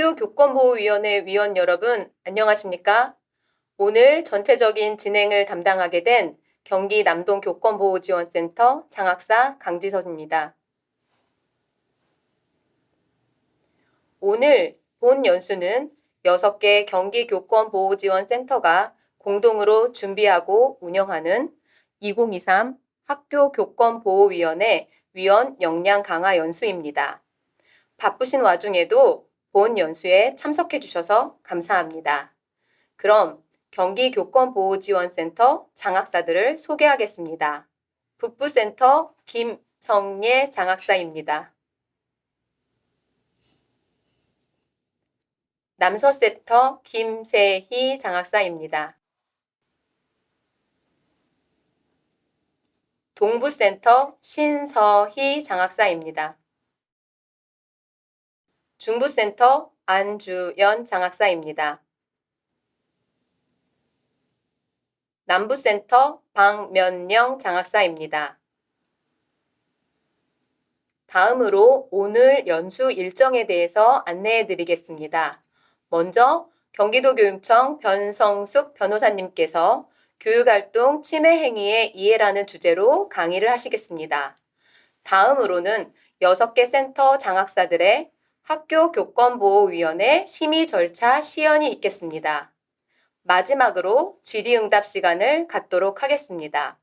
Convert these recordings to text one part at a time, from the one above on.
학교 교권보호위원회 위원 여러분, 안녕하십니까? 오늘 전체적인 진행을 담당하게 된 경기 남동 교권보호지원센터 장학사 강지선입니다. 오늘 본 연수는 6개 경기 교권보호지원센터가 공동으로 준비하고 운영하는 2023 학교교권보호위원회 위원 역량 강화 연수입니다. 바쁘신 와중에도 본 연수에 참석해 주셔서 감사합니다. 그럼 경기교권보호지원센터 장학사들을 소개하겠습니다. 북부센터 김성예 장학사입니다. 남서센터 김세희 장학사입니다. 동부센터 신서희 장학사입니다. 중부센터 안주연 장학사입니다. 남부센터 박면영 장학사입니다. 다음으로 오늘 연수 일정에 대해서 안내해 드리겠습니다. 먼저 경기도교육청 변성숙 변호사님께서 교육활동 침해행위의 이해라는 주제로 강의를 하시겠습니다. 다음으로는 6개 센터 장학사들의 학교교권보호위원회 심의 절차 시연이 있겠습니다. 마지막으로 질의응답 시간을 갖도록 하겠습니다.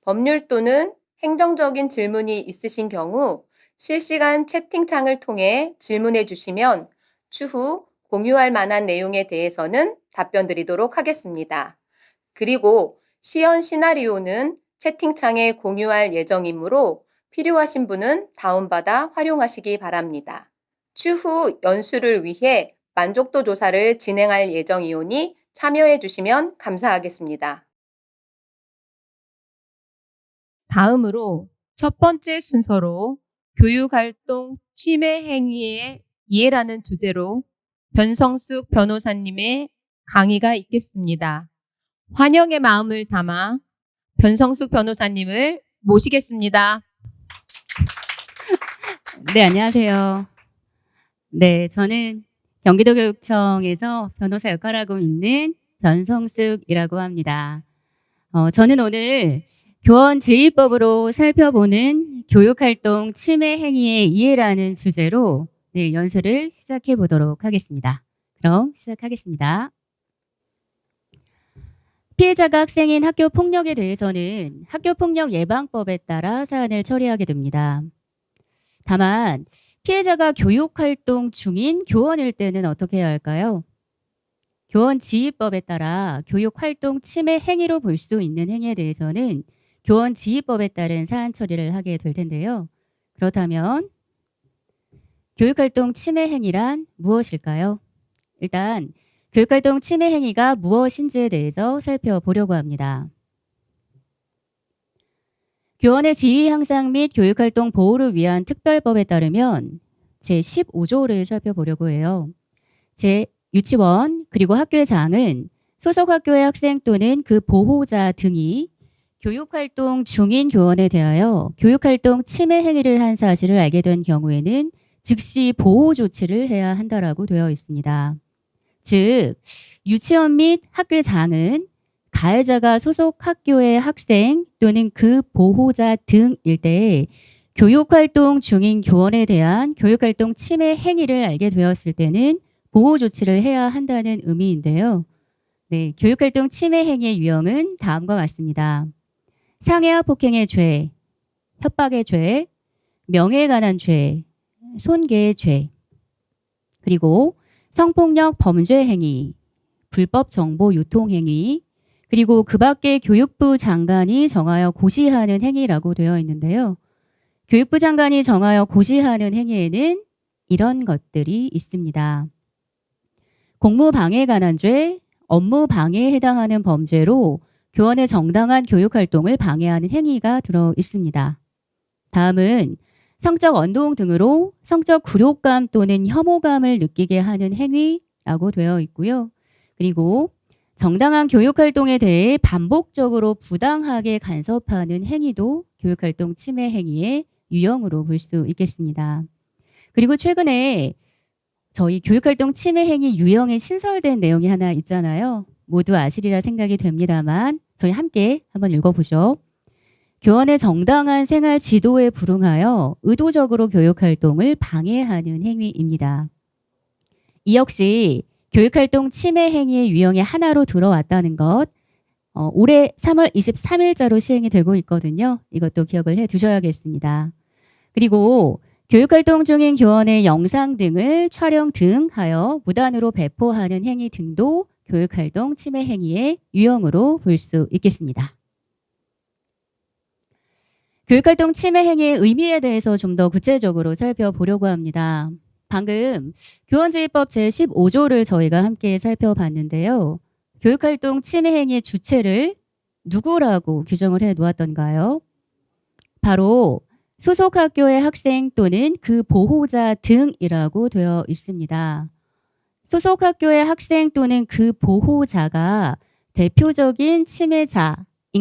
법률 또는 행정적인 질문이 있으신 경우 실시간 채팅창을 통해 질문해 주시면 추후 공유할 만한 내용에 대해서는 답변 드리도록 하겠습니다. 그리고 시연 시나리오는 채팅창에 공유할 예정이므로 필요하신 분은 다운받아 활용하시기 바랍니다. 추후 연수를 위해 만족도 조사를 진행할 예정이오니 참여해 주시면 감사하겠습니다. 다음으로 첫 번째 순서로 교육활동 침해 행위의 이해라는 주제로 변성숙 변호사님의 강의가 있겠습니다. 환영의 마음을 담아 변성숙 변호사님을 모시겠습니다. 네, 안녕하세요. 네, 저는 경기도교육청에서 변호사 역할을 하고 있는 변성숙이라고 합니다. 저는 오늘 교원지휘법으로 살펴보는 교육활동 침해 행위의 이해라는 주제로 연수를 시작해 보도록 하겠습니다. 그럼 시작하겠습니다. 피해자가 학생인 학교폭력에 대해서는 학교폭력 예방법에 따라 사안을 처리하게 됩니다. 다만 피해자가 교육활동 중인 교원일 때는 어떻게 해야 할까요? 교원지휘법에 따라 교육활동 침해 행위로 볼 수 있는 행위에 대해서는 교원지휘법에 따른 사안 처리를 하게 될 텐데요. 그렇다면 교육활동 침해 행위란 무엇일까요? 일단 교육활동 침해 행위가 무엇인지에 대해서 살펴보려고 합니다. 교원의 지위 향상 및 교육활동 보호를 위한 특별법에 따르면 제15조를 살펴보려고 해요. 유치원 그리고 학교의 장은 소속 학교의 학생 또는 그 보호자 등이 교육활동 중인 교원에 대하여 교육활동 침해 행위를 한 사실을 알게 된 경우에는 즉시 보호 조치를 해야 한다라고 되어 있습니다. 즉 유치원 및 학교의 장은 가해자가 소속 학교의 학생 또는 그 보호자 등일 때 교육활동 중인 교원에 대한 교육활동 침해 행위를 알게 되었을 때는 보호 조치를 해야 한다는 의미인데요. 네, 교육활동 침해 행위의 유형은 다음과 같습니다. 상해와 폭행의 죄, 협박의 죄, 명예에 관한 죄, 손괴의 죄, 그리고 성폭력 범죄 행위, 불법 정보 유통 행위, 그리고 그 밖에 교육부 장관이 정하여 고시하는 행위라고 되어 있는데요. 교육부 장관이 정하여 고시하는 행위에는 이런 것들이 있습니다. 공무방해에 관한 죄, 업무방해에 해당하는 범죄로 교원의 정당한 교육활동을 방해하는 행위가 들어 있습니다. 다음은 성적 언동 등으로 성적 굴욕감 또는 혐오감을 느끼게 하는 행위라고 되어 있고요. 그리고 정당한 교육활동에 대해 반복적으로 부당하게 간섭하는 행위도 교육활동 침해 행위의 유형으로 볼 수 있겠습니다. 그리고 최근에 저희 교육활동 침해 행위 유형에 신설된 내용이 하나 있잖아요. 모두 아시리라 생각이 됩니다만 저희 함께 한번 읽어보죠. 교원의 정당한 생활 지도에 불응하여 의도적으로 교육활동을 방해하는 행위입니다. 이 역시 교육활동 침해 행위의 유형의 하나로 들어왔다는 것, 올해 3월 23일자로 시행이 되고 있거든요. 이것도 기억을 해 두셔야겠습니다. 그리고 교육활동 중인 교원의 영상 등을 촬영 등하여 무단으로 배포하는 행위 등도 교육활동 침해 행위의 유형으로 볼 수 있겠습니다. 교육활동 침해 행위의 의미에 대해서 좀 더 구체적으로 살펴보려고 합니다. 방금 교원지휘법 제15조를 저희가 함께 살펴봤는데요. 교육활동 침해 행위의 주체를 누구라고 규정을 해 놓았던가요? 바로 소속 학교의 학생 또는 그 보호자 등이라고 되어 있습니다. 소속 학교의 학생 또는 그 보호자가 대표적인 침해자인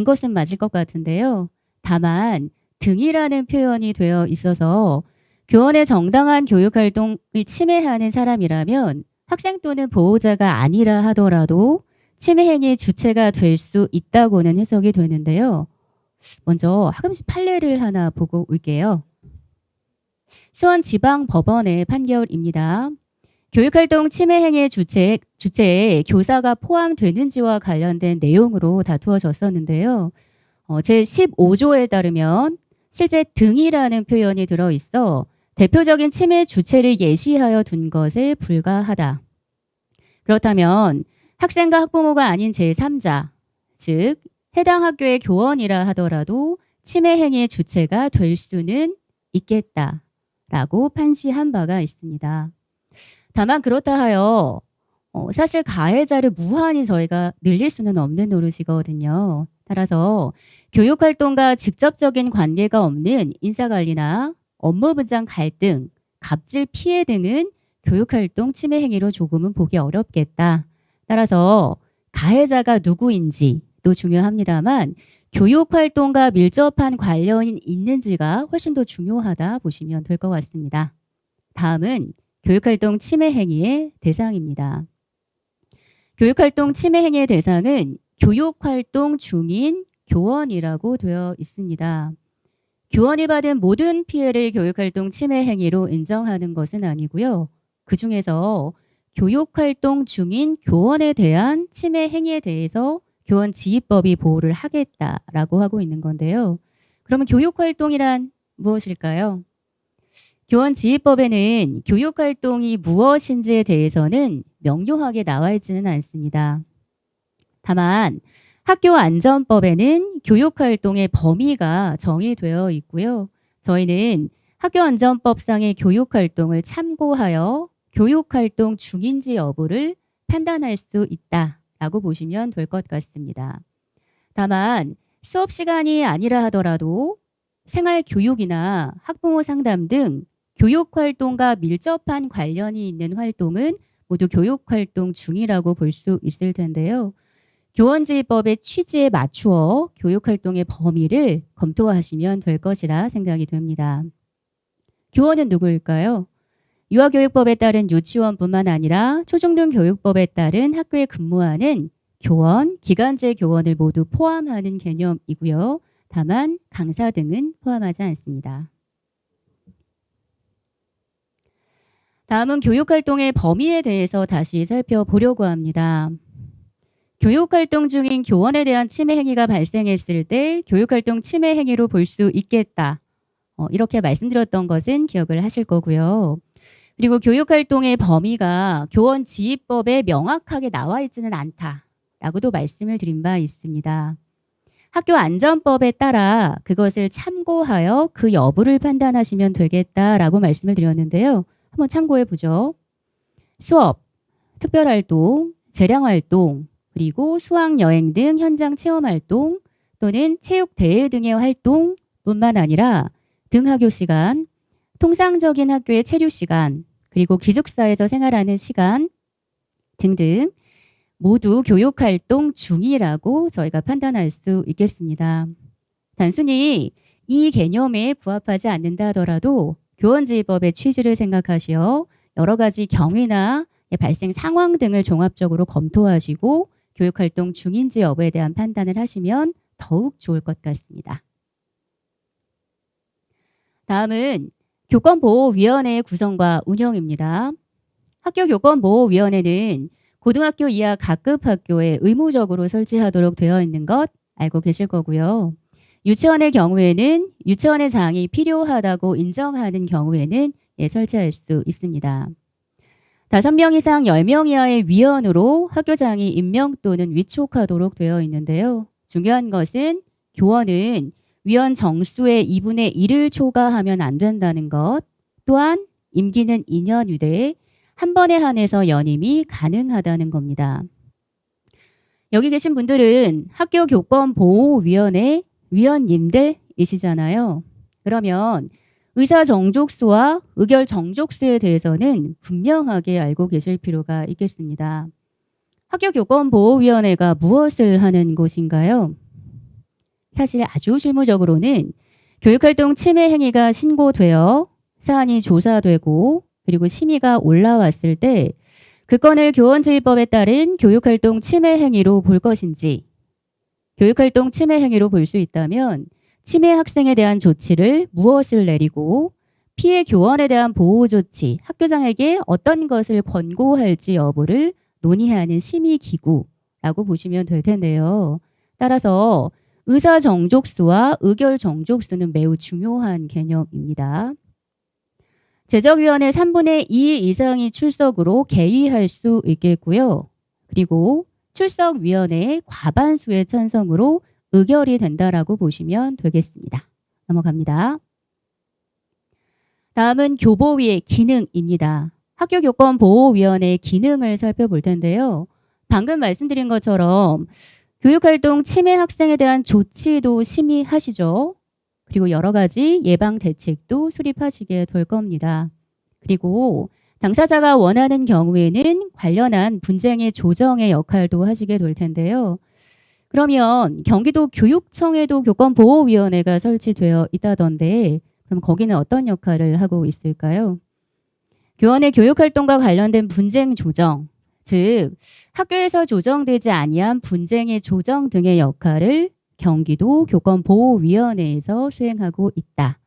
것은 맞을 것 같은데요. 다만 등이라는 표현이 되어 있어서 교원의 정당한 교육활동을 침해하는 사람이라면 학생 또는 보호자가 아니라 하더라도 침해 행위의 주체가 될 수 있다고는 해석이 되는데요. 먼저 학음시 판례를 하나 보고 올게요. 수원지방법원의 판결입니다. 교육활동 침해 행위의 주체에 교사가 포함되는지와 관련된 내용으로 다투어졌었는데요. 제15조에 따르면 실제 등이라는 표현이 들어있어 대표적인 침해 주체를 예시하여 둔 것에 불과하다. 그렇다면 학생과 학부모가 아닌 제3자, 즉 해당 학교의 교원이라 하더라도 침해 행위의 주체가 될 수는 있겠다라고 판시한 바가 있습니다. 다만 그렇다 하여 사실 가해자를 무한히 저희가 늘릴 수는 없는 노릇이거든요. 따라서 교육활동과 직접적인 관계가 없는 인사관리나 업무 분장 갈등, 갑질 피해 등은 교육활동 침해 행위로 조금은 보기 어렵겠다. 따라서 가해자가 누구인지도 중요합니다만 교육활동과 밀접한 관련이 있는지가 훨씬 더 중요하다 보시면 될 것 같습니다. 다음은 교육활동 침해 행위의 대상입니다. 교육활동 침해 행위의 대상은 교육활동 중인 교원이라고 되어 있습니다. 교원이 받은 모든 피해를 교육활동 침해 행위로 인정하는 것은 아니고요. 그 중에서 교육활동 중인 교원에 대한 침해 행위에 대해서 교원지휘법이 보호를 하겠다라고 하고 있는 건데요. 그러면 교육활동이란 무엇일까요? 교원지휘법에는 교육활동이 무엇인지에 대해서는 명료하게 나와 있지는 않습니다. 다만 학교안전법에는 교육활동의 범위가 정의되어 있고요. 저희는 학교안전법상의 교육활동을 참고하여 교육활동 중인지 여부를 판단할 수 있다라고 보시면 될 것 같습니다. 다만 수업 시간이 아니라 하더라도 생활교육이나 학부모 상담 등 교육활동과 밀접한 관련이 있는 활동은 모두 교육활동 중이라고 볼 수 있을 텐데요. 교원지휘법의 취지에 맞추어 교육활동의 범위를 검토하시면 될 것이라 생각이 됩니다. 교원은 누구일까요? 유아교육법에 따른 유치원뿐만 아니라 초중등 교육법에 따른 학교에 근무하는 교원, 기간제 교원을 모두 포함하는 개념이고요. 다만 강사 등은 포함하지 않습니다. 다음은 교육활동의 범위에 대해서 다시 살펴보려고 합니다. 교육활동 중인 교원에 대한 침해 행위가 발생했을 때 교육활동 침해 행위로 볼 수 있겠다. 이렇게 말씀드렸던 것은 기억을 하실 거고요. 그리고 교육활동의 범위가 교원지휘법에 명확하게 나와 있지는 않다라고도 말씀을 드린 바 있습니다. 학교안전법에 따라 그것을 참고하여 그 여부를 판단하시면 되겠다라고 말씀을 드렸는데요. 한번 참고해 보죠. 수업, 특별활동, 재량활동, 그리고 수학여행 등 현장 체험활동 또는 체육대회 등의 활동뿐만 아니라 등하교 시간, 통상적인 학교의 체류 시간, 그리고 기숙사에서 생활하는 시간 등등 모두 교육활동 중이라고 저희가 판단할 수 있겠습니다. 단순히 이 개념에 부합하지 않는다 하더라도 교원지휘법의 취지를 생각하시어 여러 가지 경위나 발생 상황 등을 종합적으로 검토하시고 교육활동 중인지 여부에 대한 판단을 하시면 더욱 좋을 것 같습니다. 다음은 교권보호위원회의 구성과 운영입니다. 학교교권보호위원회는 고등학교 이하 각급 학교에 의무적으로 설치하도록 되어 있는 것 알고 계실 거고요. 유치원의 경우에는 유치원의 장이 필요하다고 인정하는 경우에는 설치할 수 있습니다. 5명 이상 10명 이하의 위원으로 학교장이 임명 또는 위촉하도록 되어 있는데요. 중요한 것은 교원은 위원 정수의 2분의 1을 초과하면 안 된다는 것, 또한 임기는 2년 이내에 한 번에 한해서 연임이 가능하다는 겁니다. 여기 계신 분들은 학교교권보호위원회 위원님들이시잖아요. 그러면 의사 정족수와 의결 정족수에 대해서는 분명하게 알고 계실 필요가 있겠습니다. 학교교권보호위원회가 무엇을 하는 곳인가요? 사실 아주 실무적으로는 교육활동 침해 행위가 신고되어 사안이 조사되고 그리고 심의가 올라왔을 때 그 건을 교원주의법에 따른 교육활동 침해 행위로 볼 것인지, 교육활동 침해 행위로 볼 수 있다면 침해 학생에 대한 조치를 무엇을 내리고 피해 교원에 대한 보호 조치, 학교장에게 어떤 것을 권고할지 여부를 논의하는 심의기구라고 보시면 될 텐데요. 따라서 의사 정족수와 의결 정족수는 매우 중요한 개념입니다. 제적위원회 3분의 2 이상이 출석으로 개의할 수 있겠고요. 그리고 출석위원회의 과반수의 찬성으로 의결이 된다라고 보시면 되겠습니다. 넘어갑니다. 다음은 교보위의 기능입니다. 학교교권보호위원회의 기능을 살펴볼 텐데요. 방금 말씀드린 것처럼 교육활동 침해 학생에 대한 조치도 심의하시죠. 그리고 여러 가지 예방 대책도 수립하시게 될 겁니다. 그리고 당사자가 원하는 경우에는 관련한 분쟁의 조정의 역할도 하시게 될 텐데요. 그러면 경기도 교육청에도 교권보호위원회가 설치되어 있다던데 그럼 거기는 어떤 역할을 하고 있을까요? 교원의 교육활동과 관련된 분쟁 조정, 즉 학교에서 조정되지 아니한 분쟁의 조정 등의 역할을 경기도 교권보호위원회에서 수행하고 있다.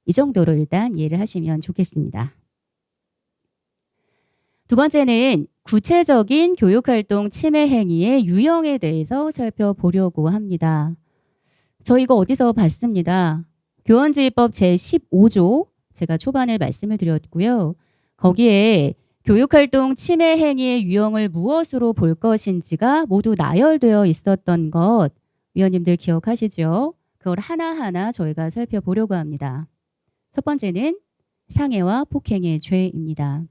이 정도로 일단 이해를 하시면 좋겠습니다. 두 번째는 구체적인 교육활동 침해 행위의 유형에 대해서 살펴보려고 합니다. 저 이거 어디서 봤습니다. 교원주의법 제15조 제가 초반에 말씀을 드렸고요. 거기에 교육활동 침해 행위의 유형을 무엇으로 볼 것인지가 모두 나열되어 있었던 것 위원님들 기억하시죠? 그걸 하나하나 저희가 살펴보려고 합니다. 첫 번째는 상해와 폭행의 죄입니다.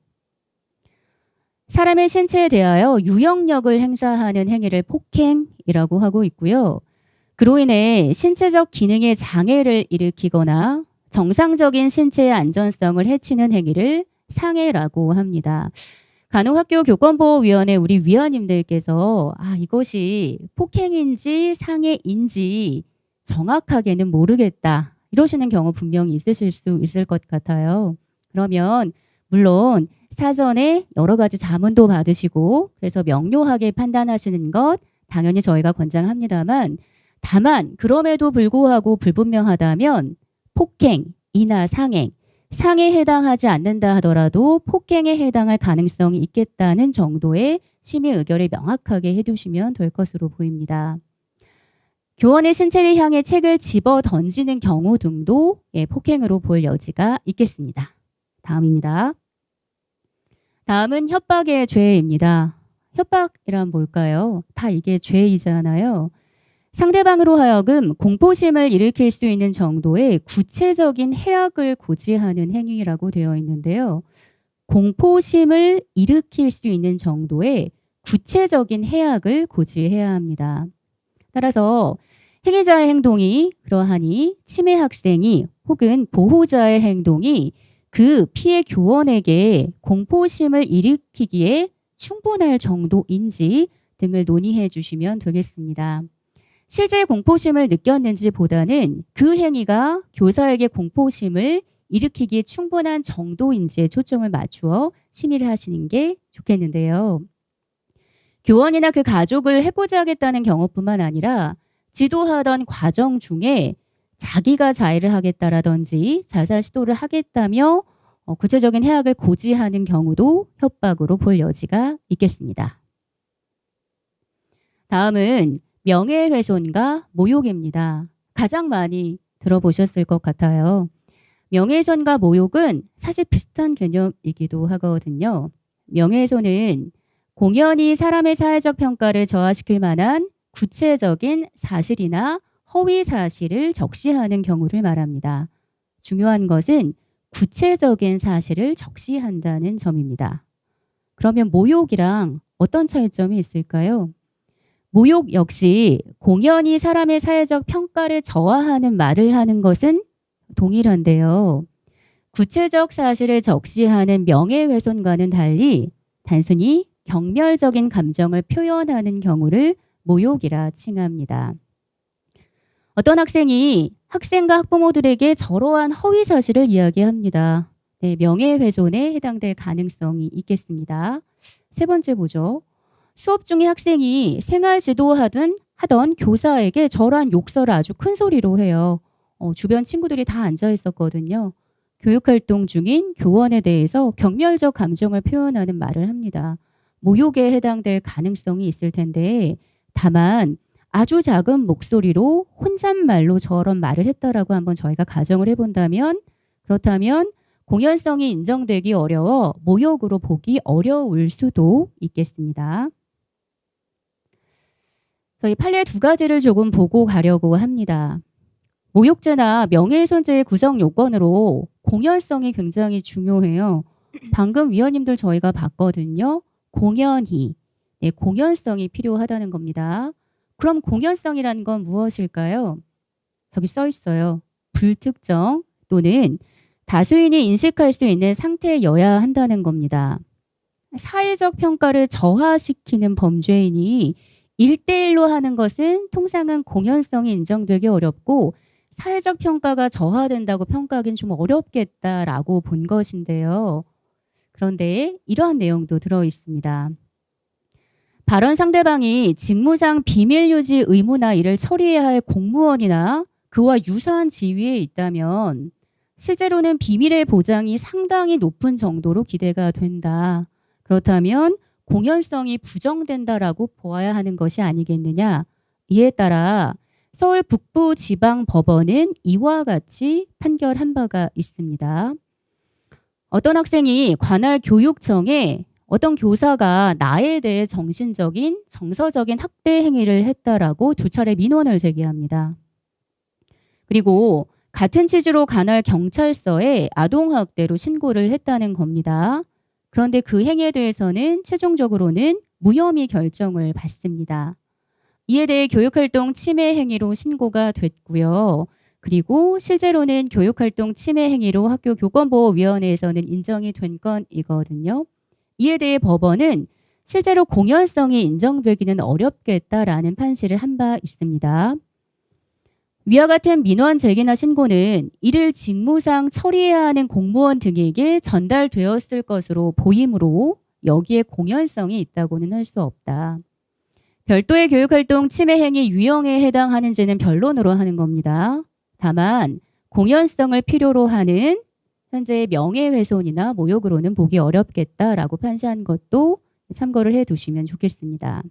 사람의 신체에 대하여 유형력을 행사하는 행위를 폭행이라고 하고 있고요. 그로 인해 신체적 기능에 장애를 일으키거나 정상적인 신체의 안전성을 해치는 행위를 상해라고 합니다. 간혹학교교권보호위원회 우리 위원님들께서 이것이 폭행인지 상해인지 정확하게는 모르겠다 이러시는 경우 분명히 있으실 수 있을 것 같아요. 그러면 물론 사전에 여러 가지 자문도 받으시고 그래서 명료하게 판단하시는 것 당연히 저희가 권장합니다만 다만 그럼에도 불구하고 불분명하다면 폭행이나 상해에 해당하지 않는다 하더라도 폭행에 해당할 가능성이 있겠다는 정도의 심의 의결을 명확하게 해두시면 될 것으로 보입니다. 교원의 신체를 향해 책을 집어 던지는 경우 등도 폭행으로 볼 여지가 있겠습니다. 다음입니다. 다음은 협박의 죄입니다. 협박이란 뭘까요? 다 이게 죄이잖아요. 상대방으로 하여금 공포심을 일으킬 수 있는 정도의 구체적인 해악을 고지하는 행위라고 되어 있는데요. 공포심을 일으킬 수 있는 정도의 구체적인 해악을 고지해야 합니다. 따라서 행위자의 행동이 그러하니 침해 학생이 혹은 보호자의 행동이 그 피해 교원에게 공포심을 일으키기에 충분할 정도인지 등을 논의해 주시면 되겠습니다. 실제 공포심을 느꼈는지 보다는 그 행위가 교사에게 공포심을 일으키기에 충분한 정도인지에 초점을 맞추어 심의를 하시는 게 좋겠는데요. 교원이나 그 가족을 해코지 하겠다는 경우뿐만 아니라 지도하던 과정 중에 자기가 자해를 하겠다라든지 자살 시도를 하겠다며 구체적인 해악을 고지하는 경우도 협박으로 볼 여지가 있겠습니다. 다음은 명예훼손과 모욕입니다. 가장 많이 들어보셨을 것 같아요. 명예훼손과 모욕은 사실 비슷한 개념이기도 하거든요. 명예훼손은 공연히 사람의 사회적 평가를 저하시킬 만한 구체적인 사실이나 허위 사실을 적시하는 경우를 말합니다. 중요한 것은 구체적인 사실을 적시한다는 점입니다. 그러면 모욕이랑 어떤 차이점이 있을까요? 모욕 역시 공연히 사람의 사회적 평가를 저하하는 말을 하는 것은 동일한데요. 구체적 사실을 적시하는 명예훼손과는 달리 단순히 경멸적인 감정을 표현하는 경우를 모욕이라 칭합니다. 어떤 학생이 학생과 학부모들에게 저러한 허위 사실을 이야기합니다. 네, 명예훼손에 해당될 가능성이 있겠습니다. 세 번째 보죠. 수업 중에 학생이 생활 지도하던 교사에게 저러한 욕설을 아주 큰 소리로 해요. 주변 친구들이 다 앉아 있었거든요. 교육활동 중인 교원에 대해서 경멸적 감정을 표현하는 말을 합니다. 모욕에 해당될 가능성이 있을 텐데 다만 아주 작은 목소리로 혼잣말로 저런 말을 했다라고 한번 저희가 가정을 해본다면 그렇다면 공연성이 인정되기 어려워 모욕으로 보기 어려울 수도 있겠습니다. 저희 판례 두 가지를 조금 보고 가려고 합니다. 모욕죄나 명예훼손죄의 구성 요건으로 공연성이 굉장히 중요해요. 방금 위원님들 저희가 봤거든요. 공연히, 네, 공연성이 필요하다는 겁니다. 그럼 공연성이라는 건 무엇일까요? 저기 써 있어요. 불특정 또는 다수인이 인식할 수 있는 상태여야 한다는 겁니다. 사회적 평가를 저하시키는 범죄인이 1대1로 하는 것은 통상은 공연성이 인정되기 어렵고 사회적 평가가 저하된다고 평가하기는 좀 어렵겠다라고 본 것인데요. 그런데 이러한 내용도 들어 있습니다. 발언 상대방이 직무상 비밀 유지 의무나 이를 처리해야 할 공무원이나 그와 유사한 지위에 있다면 실제로는 비밀의 보장이 상당히 높은 정도로 기대가 된다. 그렇다면 공연성이 부정된다라고 보아야 하는 것이 아니겠느냐. 이에 따라 서울 북부지방법원은 이와 같이 판결한 바가 있습니다. 어떤 학생이 관할 교육청에 어떤 교사가 나에 대해 정신적인, 정서적인 학대 행위를 했다라고 두 차례 민원을 제기합니다. 그리고 같은 취지로 관할 경찰서에 아동학대로 신고를 했다는 겁니다. 그런데 그 행위에 대해서는 최종적으로는 무혐의 결정을 받습니다. 이에 대해 교육활동 침해 행위로 신고가 됐고요. 그리고 실제로는 교육활동 침해 행위로 학교교권보호위원회에서는 인정이 된 건이거든요. 이에 대해 법원은 실제로 공연성이 인정되기는 어렵겠다라는 판시를 한 바 있습니다. 위와 같은 민원 제기나 신고는 이를 직무상 처리해야 하는 공무원 등에게 전달되었을 것으로 보이므로 여기에 공연성이 있다고는 할 수 없다. 별도의 교육활동 침해 행위 유형에 해당하는지는 변론으로 하는 겁니다. 다만 공연성을 필요로 하는 현재의 명예훼손이나 모욕으로는 보기 어렵겠다라고 판시한 것도 참고를 해두시면 좋겠습니다.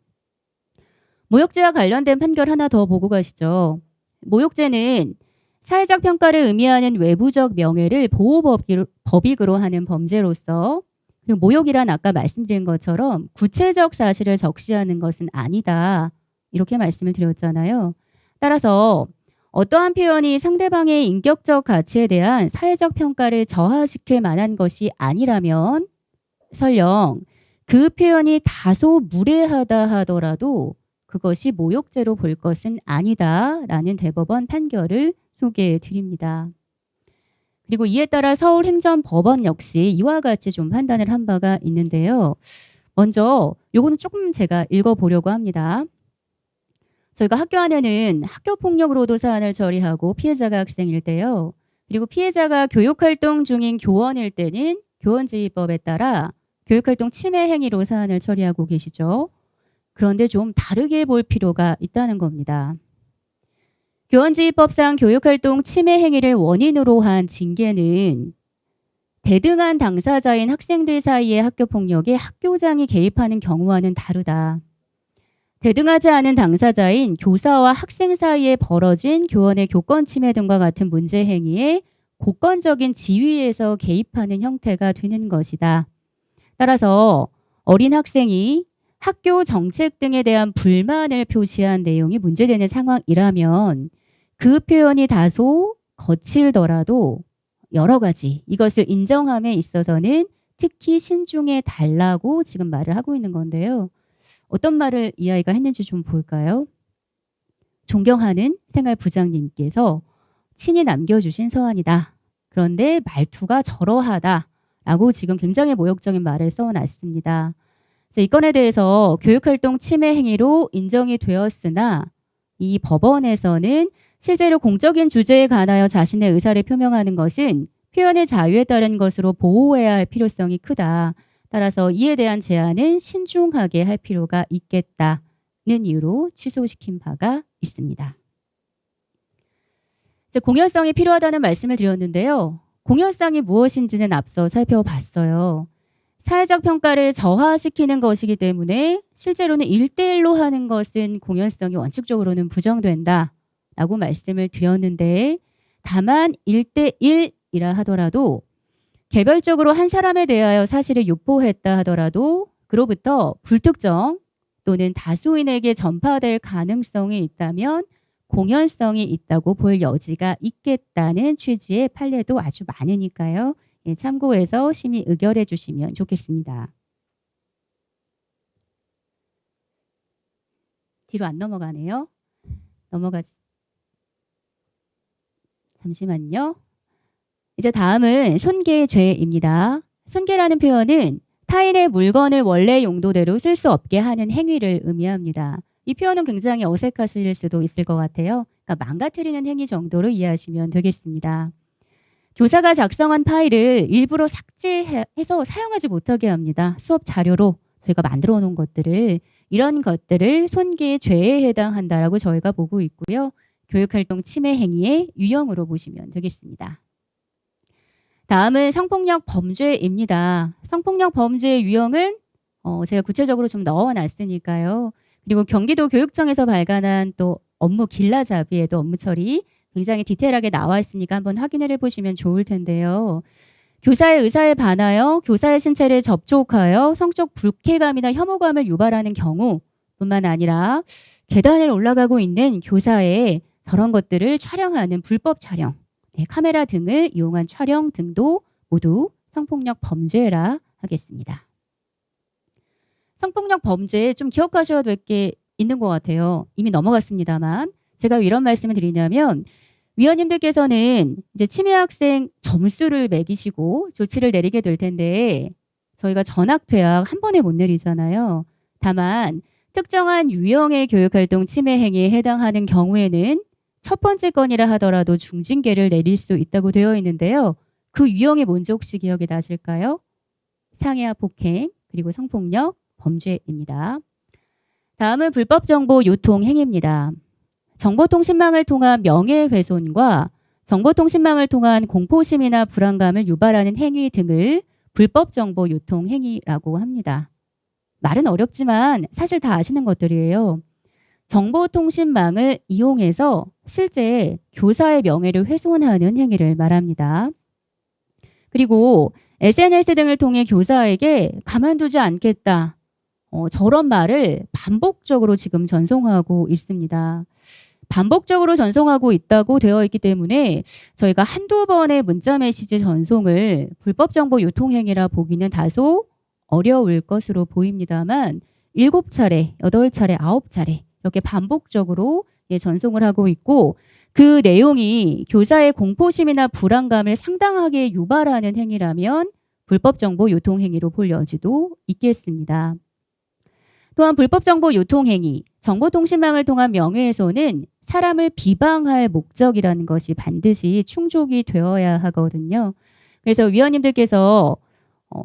모욕죄와 관련된 판결 하나 더 보고 가시죠. 모욕죄는 사회적 평가를 의미하는 외부적 명예를 보호법익으로 하는 범죄로서 그리고 모욕이란 아까 말씀드린 것처럼 구체적 사실을 적시하는 것은 아니다. 이렇게 말씀을 드렸잖아요. 따라서 어떠한 표현이 상대방의 인격적 가치에 대한 사회적 평가를 저하시킬 만한 것이 아니라면 설령 그 표현이 다소 무례하다 하더라도 그것이 모욕죄로 볼 것은 아니다라는 대법원 판결을 소개해 드립니다. 그리고 이에 따라 서울행정법원 역시 이와 같이 좀 판단을 한 바가 있는데요. 먼저 요거는 조금 제가 읽어보려고 합니다. 저희가 학교 안에는 학교폭력으로도 사안을 처리하고 피해자가 학생일 때요. 그리고 피해자가 교육활동 중인 교원일 때는 교원지휘법에 따라 교육활동 침해 행위로 사안을 처리하고 계시죠. 그런데 좀 다르게 볼 필요가 있다는 겁니다. 교원지휘법상 교육활동 침해 행위를 원인으로 한 징계는 대등한 당사자인 학생들 사이의 학교폭력에 학교장이 개입하는 경우와는 다르다. 대등하지 않은 당사자인 교사와 학생 사이에 벌어진 교원의 교권 침해 등과 같은 문제 행위에 고건적인 지위에서 개입하는 형태가 되는 것이다. 따라서 어린 학생이 학교 정책 등에 대한 불만을 표시한 내용이 문제되는 상황이라면 그 표현이 다소 거칠더라도 여러 가지 이것을 인정함에 있어서는 특히 신중해 달라고 지금 말을 하고 있는 건데요. 어떤 말을 이 아이가 했는지 좀 볼까요? 존경하는 생활부장님께서 친히 남겨주신 서한이다. 그런데 말투가 저러하다 라고 지금 굉장히 모욕적인 말을 써놨습니다. 이 건에 대해서 교육활동 침해 행위로 인정이 되었으나 이 법원에서는 실제로 공적인 주제에 관하여 자신의 의사를 표명하는 것은 표현의 자유에 따른 것으로 보호해야 할 필요성이 크다. 따라서 이에 대한 제한은 신중하게 할 필요가 있겠다는 이유로 취소시킨 바가 있습니다. 이제 공연성이 필요하다는 말씀을 드렸는데요. 공연성이 무엇인지는 앞서 살펴봤어요. 사회적 평가를 저하시키는 것이기 때문에 실제로는 1대1로 하는 것은 공연성이 원칙적으로는 부정된다 라고 말씀을 드렸는데 다만 1대1이라 하더라도 개별적으로 한 사람에 대하여 사실을 유포했다 하더라도 그로부터 불특정 또는 다수인에게 전파될 가능성이 있다면 공연성이 있다고 볼 여지가 있겠다는 취지의 판례도 아주 많으니까요. 예, 참고해서 심히 의결해 주시면 좋겠습니다. 뒤로 안 넘어가네요. 잠시만요. 이제 다음은 손괴죄입니다. 손괴라는 표현은 타인의 물건을 원래 용도대로 쓸 수 없게 하는 행위를 의미합니다. 이 표현은 굉장히 어색하실 수도 있을 것 같아요. 그러니까 망가뜨리는 행위 정도로 이해하시면 되겠습니다. 교사가 작성한 파일을 일부러 삭제해서 사용하지 못하게 합니다. 수업 자료로 저희가 만들어 놓은 것들을 이런 것들을 손괴죄에 해당한다라고 저희가 보고 있고요. 교육활동 침해 행위의 유형으로 보시면 되겠습니다. 다음은 성폭력 범죄입니다. 성폭력 범죄의 유형은 제가 구체적으로 좀 넣어놨으니까요. 그리고 경기도 교육청에서 발간한 또 업무 길라잡이에도 업무 처리 굉장히 디테일하게 나와 있으니까 한번 확인을 해보시면 좋을 텐데요. 교사의 의사에 반하여 교사의 신체를 접촉하여 성적 불쾌감이나 혐오감을 유발하는 경우뿐만 아니라 계단을 올라가고 있는 교사의 저런 것들을 촬영하는 불법 촬영, 카메라 등을 이용한 촬영 등도 모두 성폭력 범죄라 하겠습니다. 성폭력 범죄에 좀 기억하셔야 될 게 있는 것 같아요. 이미 넘어갔습니다만 제가 왜 이런 말씀을 드리냐면 위원님들께서는 이제 침해 학생 점수를 매기시고 조치를 내리게 될 텐데 저희가 전학 퇴학 한 번에 못 내리잖아요. 다만 특정한 유형의 교육활동 침해 행위에 해당하는 경우에는 첫 번째 건이라 하더라도 중징계를 내릴 수 있다고 되어 있는데요. 그 유형이 뭔지 혹시 기억이 나실까요? 상해와 폭행 그리고 성폭력 범죄입니다. 다음은 불법 정보 요통 행위입니다. 정보통신망을 통한 명예훼손과 정보통신망을 통한 공포심이나 불안감을 유발하는 행위 등을 불법 정보 요통 행위라고 합니다. 말은 어렵지만 사실 다 아시는 것들이에요. 정보통신망을 이용해서 실제 교사의 명예를 훼손하는 행위를 말합니다. 그리고 SNS 등을 통해 교사에게 가만두지 않겠다. 저런 말을 반복적으로 지금 전송하고 있습니다. 반복적으로 전송하고 있다고 되어 있기 때문에 저희가 한두 번의 문자 메시지 전송을 불법 정보 요통 행위라 보기는 다소 어려울 것으로 보입니다만 7차례, 8차례, 9차례 이렇게 반복적으로 전송을 하고 있고 그 내용이 교사의 공포심이나 불안감을 상당하게 유발하는 행위라면 불법 정보 요통 행위로 볼 여지도 있겠습니다. 또한 불법 정보 유통 행위, 정보통신망을 통한 명예훼손은 사람을 비방할 목적이라는 것이 반드시 충족이 되어야 하거든요. 그래서 위원님들께서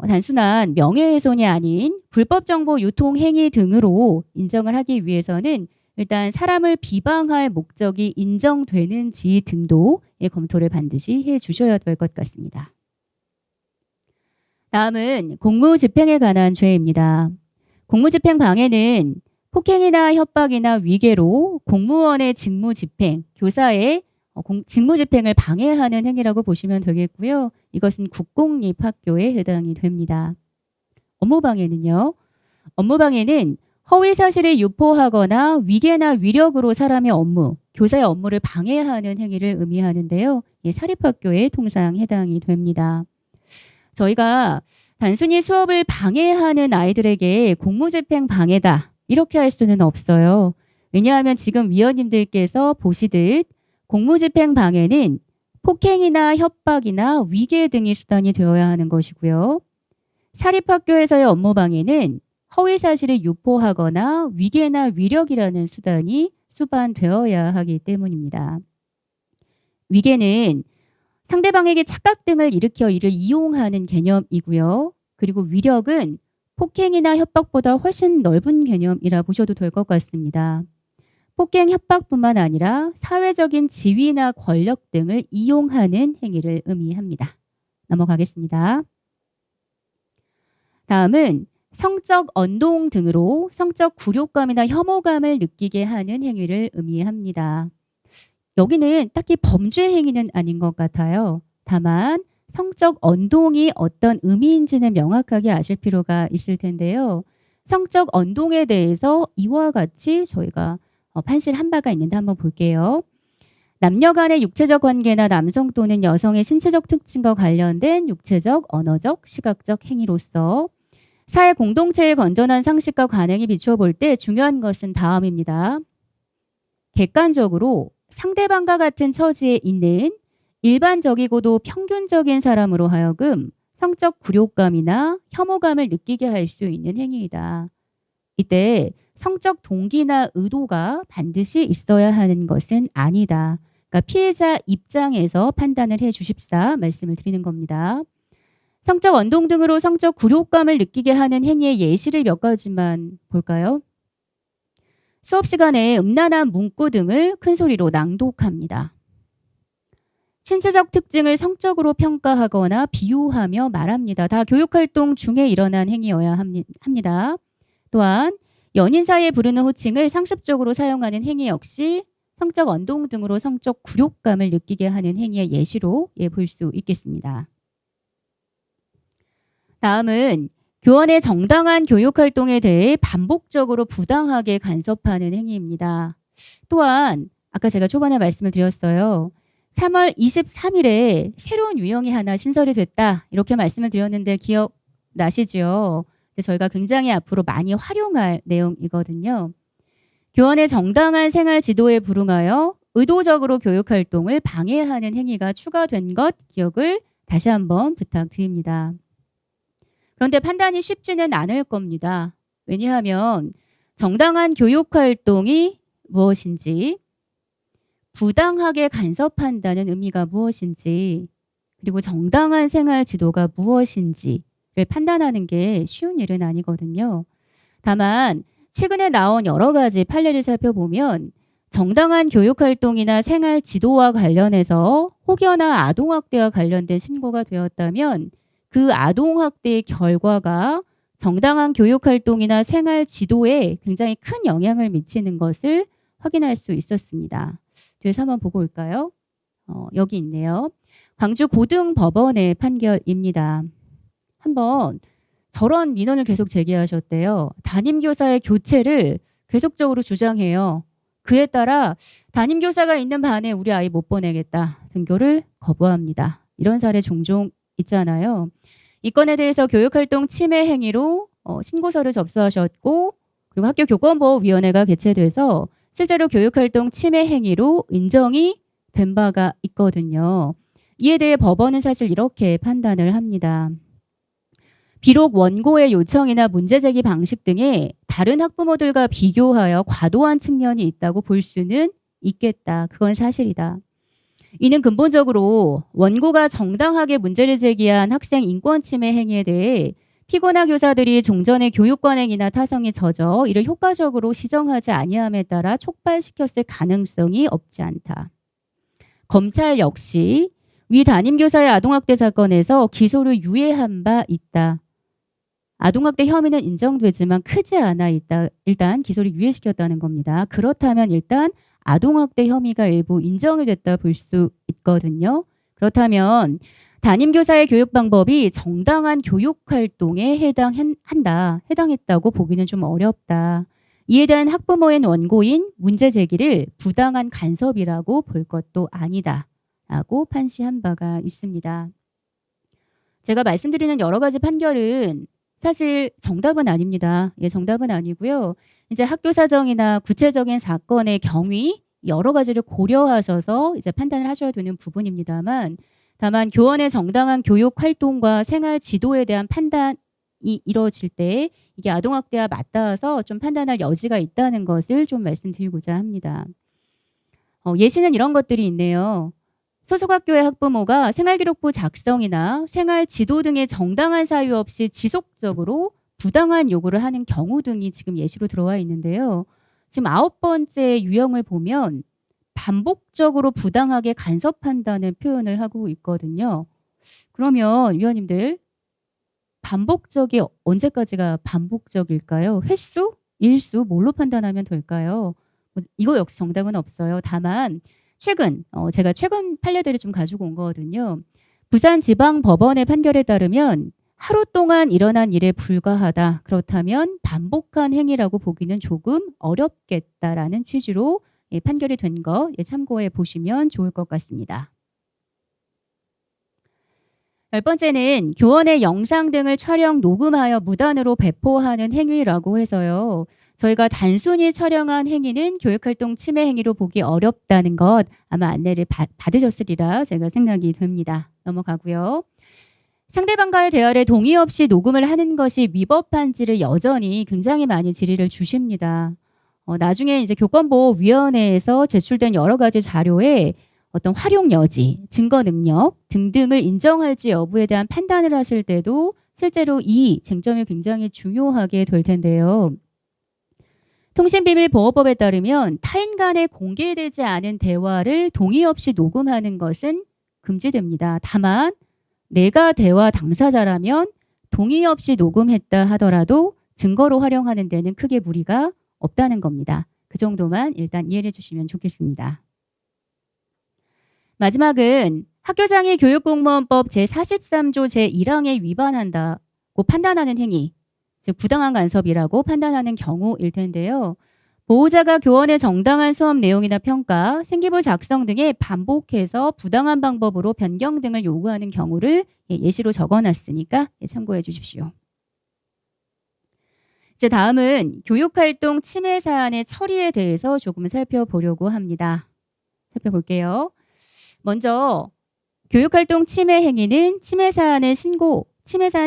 단순한 명예훼손이 아닌 불법 정보 유통 행위 등으로 인정을 하기 위해서는 일단 사람을 비방할 목적이 인정되는지 등도 검토를 반드시 해 주셔야 될 것 같습니다. 다음은 공무집행에 관한 죄입니다. 공무집행 방해는 폭행이나 협박이나 위계로 공무원의 직무집행, 교사의 직무집행을 방해하는 행위라고 보시면 되겠고요. 이것은 국공립학교에 해당이 됩니다. 업무방해는요. 업무방해는 허위사실을 유포하거나 위계나 위력으로 사람의 업무, 교사의 업무를 방해하는 행위를 의미하는데요. 사립학교에 통상 해당이 됩니다. 저희가 단순히 수업을 방해하는 아이들에게 공무집행 방해다 이렇게 할 수는 없어요. 왜냐하면 지금 위원님들께서 보시듯 공무집행 방해는 폭행이나 협박이나 위계 등이 수단이 되어야 하는 것이고요. 사립학교에서의 업무방해는 허위사실을 유포하거나 위계나 위력이라는 수단이 수반되어야 하기 때문입니다. 위계는 상대방에게 착각 등을 일으켜 이를 이용하는 개념이고요. 그리고 위력은 폭행이나 협박보다 훨씬 넓은 개념이라 보셔도 될 것 같습니다. 폭행, 협박뿐만 아니라 사회적인 지위나 권력 등을 이용하는 행위를 의미합니다. 넘어가겠습니다. 다음은 성적 언동 등으로 성적 굴욕감이나 혐오감을 느끼게 하는 행위를 의미합니다. 여기는 딱히 범죄 행위는 아닌 것 같아요. 다만 성적 언동이 어떤 의미인지는 명확하게 아실 필요가 있을 텐데요. 성적 언동에 대해서 이와 같이 저희가 판시한 바가 있는데 한번 볼게요. 남녀 간의 육체적 관계나 남성 또는 여성의 신체적 특징과 관련된 육체적, 언어적, 시각적 행위로서 사회 공동체의 건전한 상식과 관행에 비추어 볼 때 중요한 것은 다음입니다. 객관적으로 상대방과 같은 처지에 있는 일반적이고도 평균적인 사람으로 하여금 성적 굴욕감이나 혐오감을 느끼게 할 수 있는 행위이다. 이때 성적 동기나 의도가 반드시 있어야 하는 것은 아니다. 그러니까 피해자 입장에서 판단을 해 주십사 말씀을 드리는 겁니다. 성적 언동 등으로 성적 굴욕감을 느끼게 하는 행위의 예시를 몇 가지만 볼까요? 수업 시간에 음란한 문구 등을 큰 소리로 낭독합니다. 신체적 특징을 성적으로 평가하거나 비유하며 말합니다. 다 교육활동 중에 일어난 행위여야 합니다. 또한 연인 사이에 부르는 호칭을 상습적으로 사용하는 행위 역시 성적 언동 등으로 성적 굴욕감을 느끼게 하는 행위의 예시로 볼 수 있겠습니다. 다음은 교원의 정당한 교육활동에 대해 반복적으로 부당하게 간섭하는 행위입니다. 또한 아까 제가 초반에 말씀을 드렸어요. 3월 23일에 새로운 유형이 하나 신설이 됐다. 이렇게 말씀을 드렸는데 기억나시죠? 저희가 굉장히 앞으로 많이 활용할 내용이거든요. 교원의 정당한 생활 지도에 불응하여 의도적으로 교육활동을 방해하는 행위가 추가된 것 기억을 다시 한번 부탁드립니다. 그런데 판단이 쉽지는 않을 겁니다. 왜냐하면 정당한 교육활동이 무엇인지, 부당하게 간섭한다는 의미가 무엇인지, 그리고 정당한 생활 지도가 무엇인지를 판단하는 게 쉬운 일은 아니거든요. 다만 최근에 나온 여러 가지 판례를 살펴보면 정당한 교육활동이나 생활 지도와 관련해서 혹여나 아동학대와 관련된 신고가 되었다면 그 아동학대의 결과가 정당한 교육활동이나 생활 지도에 굉장히 큰 영향을 미치는 것을 확인할 수 있었습니다. 뒤에서 한번 보고 올까요? 여기 있네요. 광주 고등법원의 판결입니다. 한번 저런 민원을 계속 제기하셨대요. 담임교사의 교체를 계속적으로 주장해요. 그에 따라 담임교사가 있는 반에 우리 아이 못 보내겠다. 등교를 거부합니다. 이런 사례 종종 있잖아요. 이 건에 대해서 교육활동 침해 행위로 신고서를 접수하셨고 그리고 학교교권보호위원회가 개최돼서 실제로 교육활동 침해 행위로 인정이 된 바가 있거든요. 이에 대해 법원은 사실 이렇게 판단을 합니다. 비록 원고의 요청이나 문제제기 방식 등에 다른 학부모들과 비교하여 과도한 측면이 있다고 볼 수는 있겠다. 그건 사실이다. 이는 근본적으로 원고가 정당하게 문제를 제기한 학생 인권 침해 행위에 대해 피고나 교사들이 종전의 교육 관행이나 타성이 젖어 이를 효과적으로 시정하지 아니함에 따라 촉발시켰을 가능성이 없지 않다. 검찰 역시 위 담임교사의 아동학대 사건에서 기소를 유예한 바 있다. 아동학대 혐의는 인정되지만 크지 않아 있다. 일단 기소를 유예시켰다는 겁니다. 그렇다면 일단 아동학대 혐의가 일부 인정이 됐다 볼 수 있거든요. 그렇다면 담임교사의 교육 방법이 정당한 교육활동에 해당했다고 보기는 좀 어렵다. 이에 대한 학부모인 원고인 문제 제기를 부당한 간섭이라고 볼 것도 아니다. 라고 판시한 바가 있습니다. 제가 말씀드리는 여러 가지 판결은 사실 정답은 아닙니다. 예, 정답은 아니고요. 이제 학교 사정이나 구체적인 사건의 경위 여러 가지를 고려하셔서 이제 판단을 하셔야 되는 부분입니다만 다만 교원의 정당한 교육 활동과 생활 지도에 대한 판단이 이루어질 때 이게 아동학대와 맞닿아서 좀 판단할 여지가 있다는 것을 좀 말씀드리고자 합니다. 예시는 이런 것들이 있네요. 소속 학교의 학부모가 생활기록부 작성이나 생활 지도 등의 정당한 사유 없이 지속적으로 부당한 요구를 하는 경우 등이 지금 예시로 들어와 있는데요. 지금 9번째 유형을 보면 반복적으로 부당하게 간섭한다는 표현을 하고 있거든요. 그러면 위원님들 반복적이 언제까지가 반복적일까요? 횟수? 일수? 뭘로 판단하면 될까요? 이거 역시 정답은 없어요. 다만 제가 최근 판례들을 좀 가지고 온 거거든요. 부산지방법원의 판결에 따르면 하루 동안 일어난 일에 불과하다. 그렇다면 반복한 행위라고 보기는 조금 어렵겠다라는 취지로 판결이 된 거 참고해 보시면 좋을 것 같습니다. 10번째는 교원의 영상 등을 촬영, 녹음하여 무단으로 배포하는 행위라고 해서요. 저희가 단순히 촬영한 행위는 교육활동 침해 행위로 보기 어렵다는 것 아마 안내를 받으셨으리라 제가 생각이 됩니다. 넘어가고요. 상대방과의 대화를 동의 없이 녹음을 하는 것이 위법한지를 여전히 굉장히 많이 질의를 주십니다. 나중에 이제 교권보호위원회에서 제출된 여러 가지 자료에 어떤 활용 여지, 증거 능력 등등을 인정할지 여부에 대한 판단을 하실 때도 실제로 이 쟁점이 굉장히 중요하게 될 텐데요. 통신비밀보호법에 따르면 타인 간에 공개되지 않은 대화를 동의 없이 녹음하는 것은 금지됩니다. 다만 내가 대화 당사자라면 동의 없이 녹음했다 하더라도 증거로 활용하는 데는 크게 무리가 없다는 겁니다. 그 정도만 일단 이해해 주시면 좋겠습니다. 마지막은 학교장이 교육공무원법 제43조 제1항에 위반한다고 판단하는 행위, 즉 부당한 간섭이라고 판단하는 경우일 텐데요. 보호자가 교원의 정당한 수업 내용이나 평가, 생기부 작성 등에 반복해서 부당한 방법으로 변경 등을 요구하는 경우를 예시로 적어놨으니까 참고해 주십시오. 이제 다음은 교육활동 침해 사안의 처리에 대해서 조금 살펴보려고 합니다. 살펴볼게요. 먼저 교육활동 침해 행위는 침해 사안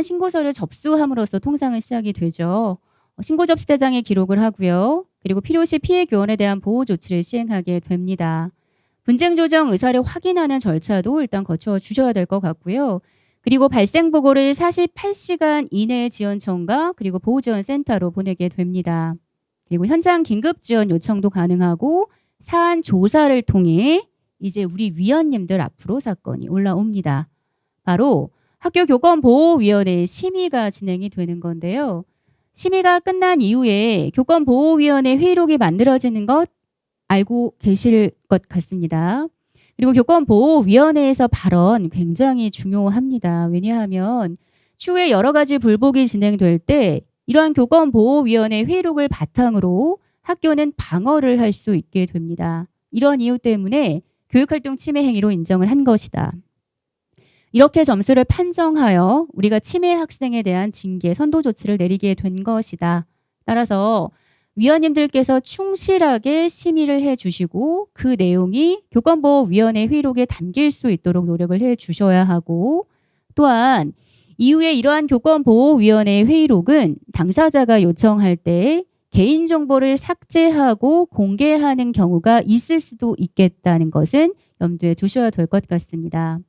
신고서를 접수함으로써 통상은 시작이 되죠. 신고 접수 대장에 기록을 하고요. 그리고 필요시 피해 교원에 대한 보호 조치를 시행하게 됩니다. 분쟁 조정 의사를 확인하는 절차도 일단 거쳐 주셔야 될 것 같고요. 그리고 발생 보고를 48시간 이내에 지원청과 그리고 보호지원센터로 보내게 됩니다. 그리고 현장 긴급 지원 요청도 가능하고 사안 조사를 통해 이제 우리 위원님들 앞으로 사건이 올라옵니다. 바로 학교교권보호위원회의 심의가 진행이 되는 건데요. 심의가 끝난 이후에 교권보호위원회 회의록이 만들어지는 것 알고 계실 것 같습니다. 그리고 교권보호위원회에서 발언 굉장히 중요합니다. 왜냐하면 추후에 여러 가지 불복이 진행될 때 이러한 교권보호위원회 회의록을 바탕으로 학교는 방어를 할 수 있게 됩니다. 이런 이유 때문에 교육활동 침해 행위로 인정을 한 것이다. 이렇게 점수를 판정하여 우리가 침해 학생에 대한 징계, 선도 조치를 내리게 된 것이다. 따라서 위원님들께서 충실하게 심의를 해주시고 그 내용이 교권보호위원회 회의록에 담길 수 있도록 노력을 해주셔야 하고 또한 이후에 이러한 교권보호위원회 회의록은 당사자가 요청할 때 개인정보를 삭제하고 공개하는 경우가 있을 수도 있겠다는 것은 염두에 두셔야 될 것 같습니다.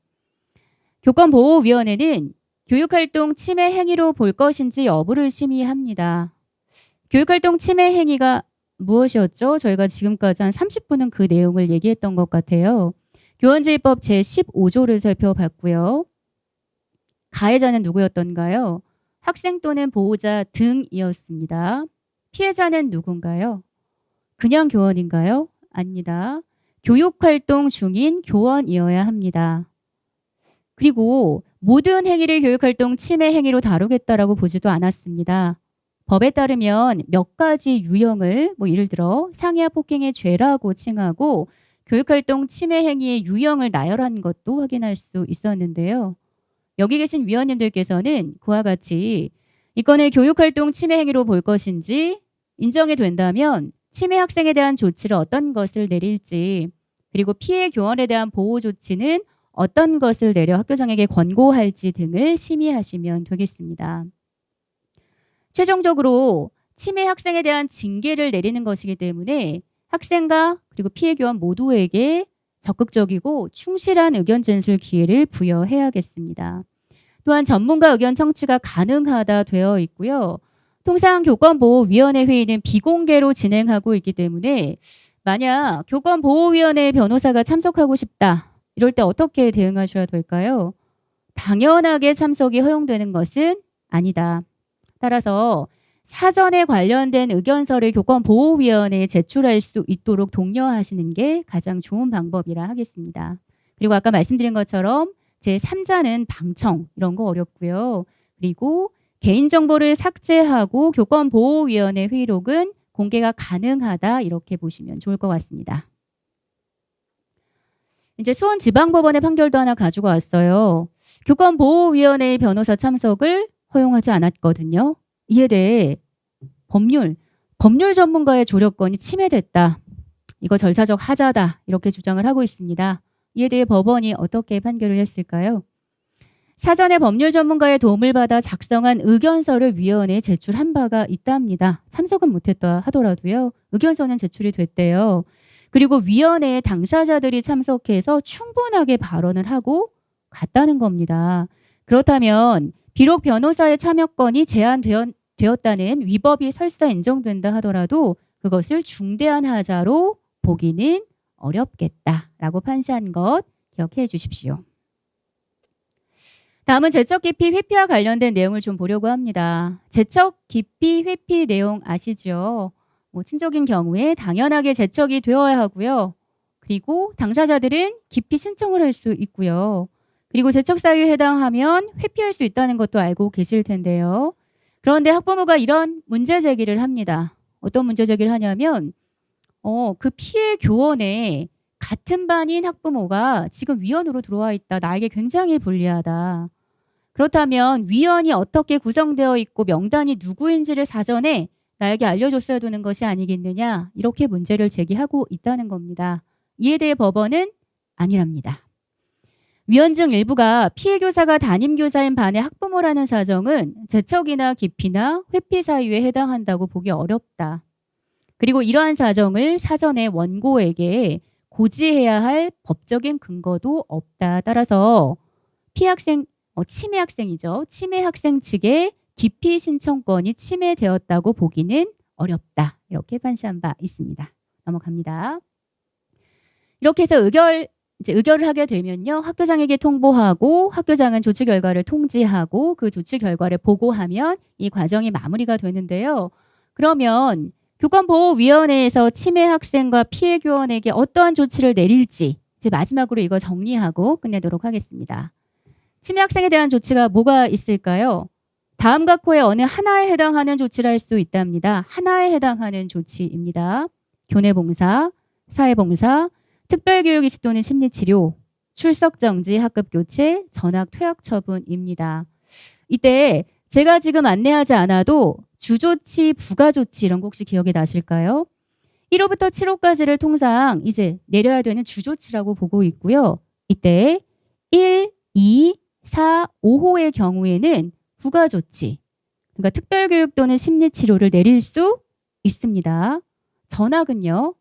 교권보호위원회는 교육활동 침해 행위로 볼 것인지 여부를 심의합니다. 교육활동 침해 행위가 무엇이었죠? 저희가 지금까지 한 30분은 그 내용을 얘기했던 것 같아요. 교원지휘법 제15조를 살펴봤고요. 가해자는 누구였던가요? 학생 또는 보호자 등이었습니다. 피해자는 누군가요? 그냥 교원인가요? 아닙니다. 교육활동 중인 교원이어야 합니다. 그리고 모든 행위를 교육활동 침해 행위로 다루겠다라고 보지도 않았습니다. 법에 따르면 몇 가지 유형을 예를 들어 상해와 폭행의 죄라고 칭하고 교육활동 침해 행위의 유형을 나열한 것도 확인할 수 있었는데요. 여기 계신 위원님들께서는 그와 같이 이 건을 교육활동 침해 행위로 볼 것인지 인정이 된다면 침해 학생에 대한 조치를 어떤 것을 내릴지 그리고 피해 교원에 대한 보호 조치는 어떤 것을 내려 학교장에게 권고할지 등을 심의하시면 되겠습니다. 최종적으로 침해 학생에 대한 징계를 내리는 것이기 때문에 학생과 그리고 피해 교원 모두에게 적극적이고 충실한 의견 진술 기회를 부여해야겠습니다. 또한 전문가 의견 청취가 가능하다 되어 있고요. 통상 교권보호위원회 회의는 비공개로 진행하고 있기 때문에 만약 교권보호위원회 변호사가 참석하고 싶다. 이럴 때 어떻게 대응하셔야 될까요? 당연하게 참석이 허용되는 것은 아니다. 따라서 사전에 관련된 의견서를 교권보호위원회에 제출할 수 있도록 독려하시는 게 가장 좋은 방법이라 하겠습니다. 그리고 아까 말씀드린 것처럼 제3자는 방청 이런 거 어렵고요. 그리고 개인정보를 삭제하고 교권보호위원회 회의록은 공개가 가능하다 이렇게 보시면 좋을 것 같습니다. 이제 수원지방법원의 판결도 하나 가지고 왔어요. 교권보호위원회의 변호사 참석을 허용하지 않았거든요. 이에 대해 법률 전문가의 조력권이 침해됐다. 이거 절차적 하자다. 이렇게 주장을 하고 있습니다. 이에 대해 법원이 어떻게 판결을 했을까요? 사전에 법률 전문가의 도움을 받아 작성한 의견서를 위원회에 제출한 바가 있답니다. 참석은 못했다 하더라도요. 의견서는 제출이 됐대요. 그리고 위원회에 당사자들이 참석해서 충분하게 발언을 하고 갔다는 겁니다. 그렇다면 비록 변호사의 참여권이 제한되었다는 위법이 설사 인정된다 하더라도 그것을 중대한 하자로 보기는 어렵겠다라고 판시한 것 기억해 주십시오. 다음은 재척 기피 회피와 관련된 내용을 좀 보려고 합니다. 재척 기피 회피 내용 아시죠? 친족인 경우에 당연하게 재척이 되어야 하고요. 그리고 당사자들은 기피 신청을 할 수 있고요. 그리고 재척 사유에 해당하면 회피할 수 있다는 것도 알고 계실 텐데요. 그런데 학부모가 이런 문제 제기를 합니다. 어떤 문제 제기를 하냐면 그 피해 교원에 같은 반인 학부모가 지금 위원으로 들어와 있다. 나에게 굉장히 불리하다. 그렇다면 위원이 어떻게 구성되어 있고 명단이 누구인지를 사전에 나에게 알려줬어야 되는 것이 아니겠느냐. 이렇게 문제를 제기하고 있다는 겁니다. 이에 대해 법원은 아니랍니다. 위원 중 일부가 피해 교사가 담임 교사인 반의 학부모라는 사정은 재척이나 기피나 회피 사유에 해당한다고 보기 어렵다. 그리고 이러한 사정을 사전에 원고에게 고지해야 할 법적인 근거도 없다. 따라서 피해 학생, 침해 학생이죠. 침해 학생 측의 기피 신청권이 침해되었다고 보기는 어렵다. 이렇게 판시한 바 있습니다. 넘어갑니다. 이렇게 해서 의결을 하게 되면요. 학교장에게 통보하고 학교장은 조치 결과를 통지하고 그 조치 결과를 보고하면 이 과정이 마무리가 되는데요. 그러면 교권보호위원회에서 침해 학생과 피해 교원에게 어떠한 조치를 내릴지 이제 마지막으로 이거 정리하고 끝내도록 하겠습니다. 침해 학생에 대한 조치가 뭐가 있을까요? 다음 각호의 어느 하나에 해당하는 조치를 할 수 있답니다. 하나에 해당하는 조치입니다. 교내봉사, 사회봉사, 특별교육이식 또는 심리치료, 출석정지, 학급교체, 전학, 퇴학 처분입니다. 이때 제가 지금 안내하지 않아도 주조치, 부가조치 이런 거 혹시 기억이 나실까요? 1호부터 7호까지를 통상 이제 내려야 되는 주조치라고 보고 있고요. 이때 1, 2, 4, 5호의 경우에는 부가조치, 그러니까 특별교육 또는 심리치료를 내릴 수 있습니다. 전학은요,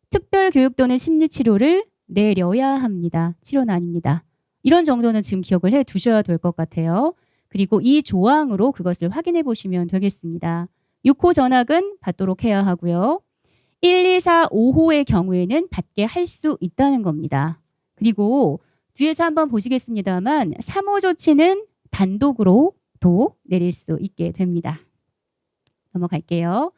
특별교육 또는 심리치료를 내려야 합니다. 치료는 아닙니다. 이런 정도는 지금 기억을 해 두셔야 될 것 같아요. 그리고 이 조항으로 그것을 확인해 보시면 되겠습니다. 6호 전학은 받도록 해야 하고요. 1, 2, 4, 5호의 경우에는 받게 할 수 있다는 겁니다. 그리고 뒤에서 한번 보시겠습니다만 3호 조치는 단독으로도 내릴 수 있게 됩니다. 넘어갈게요.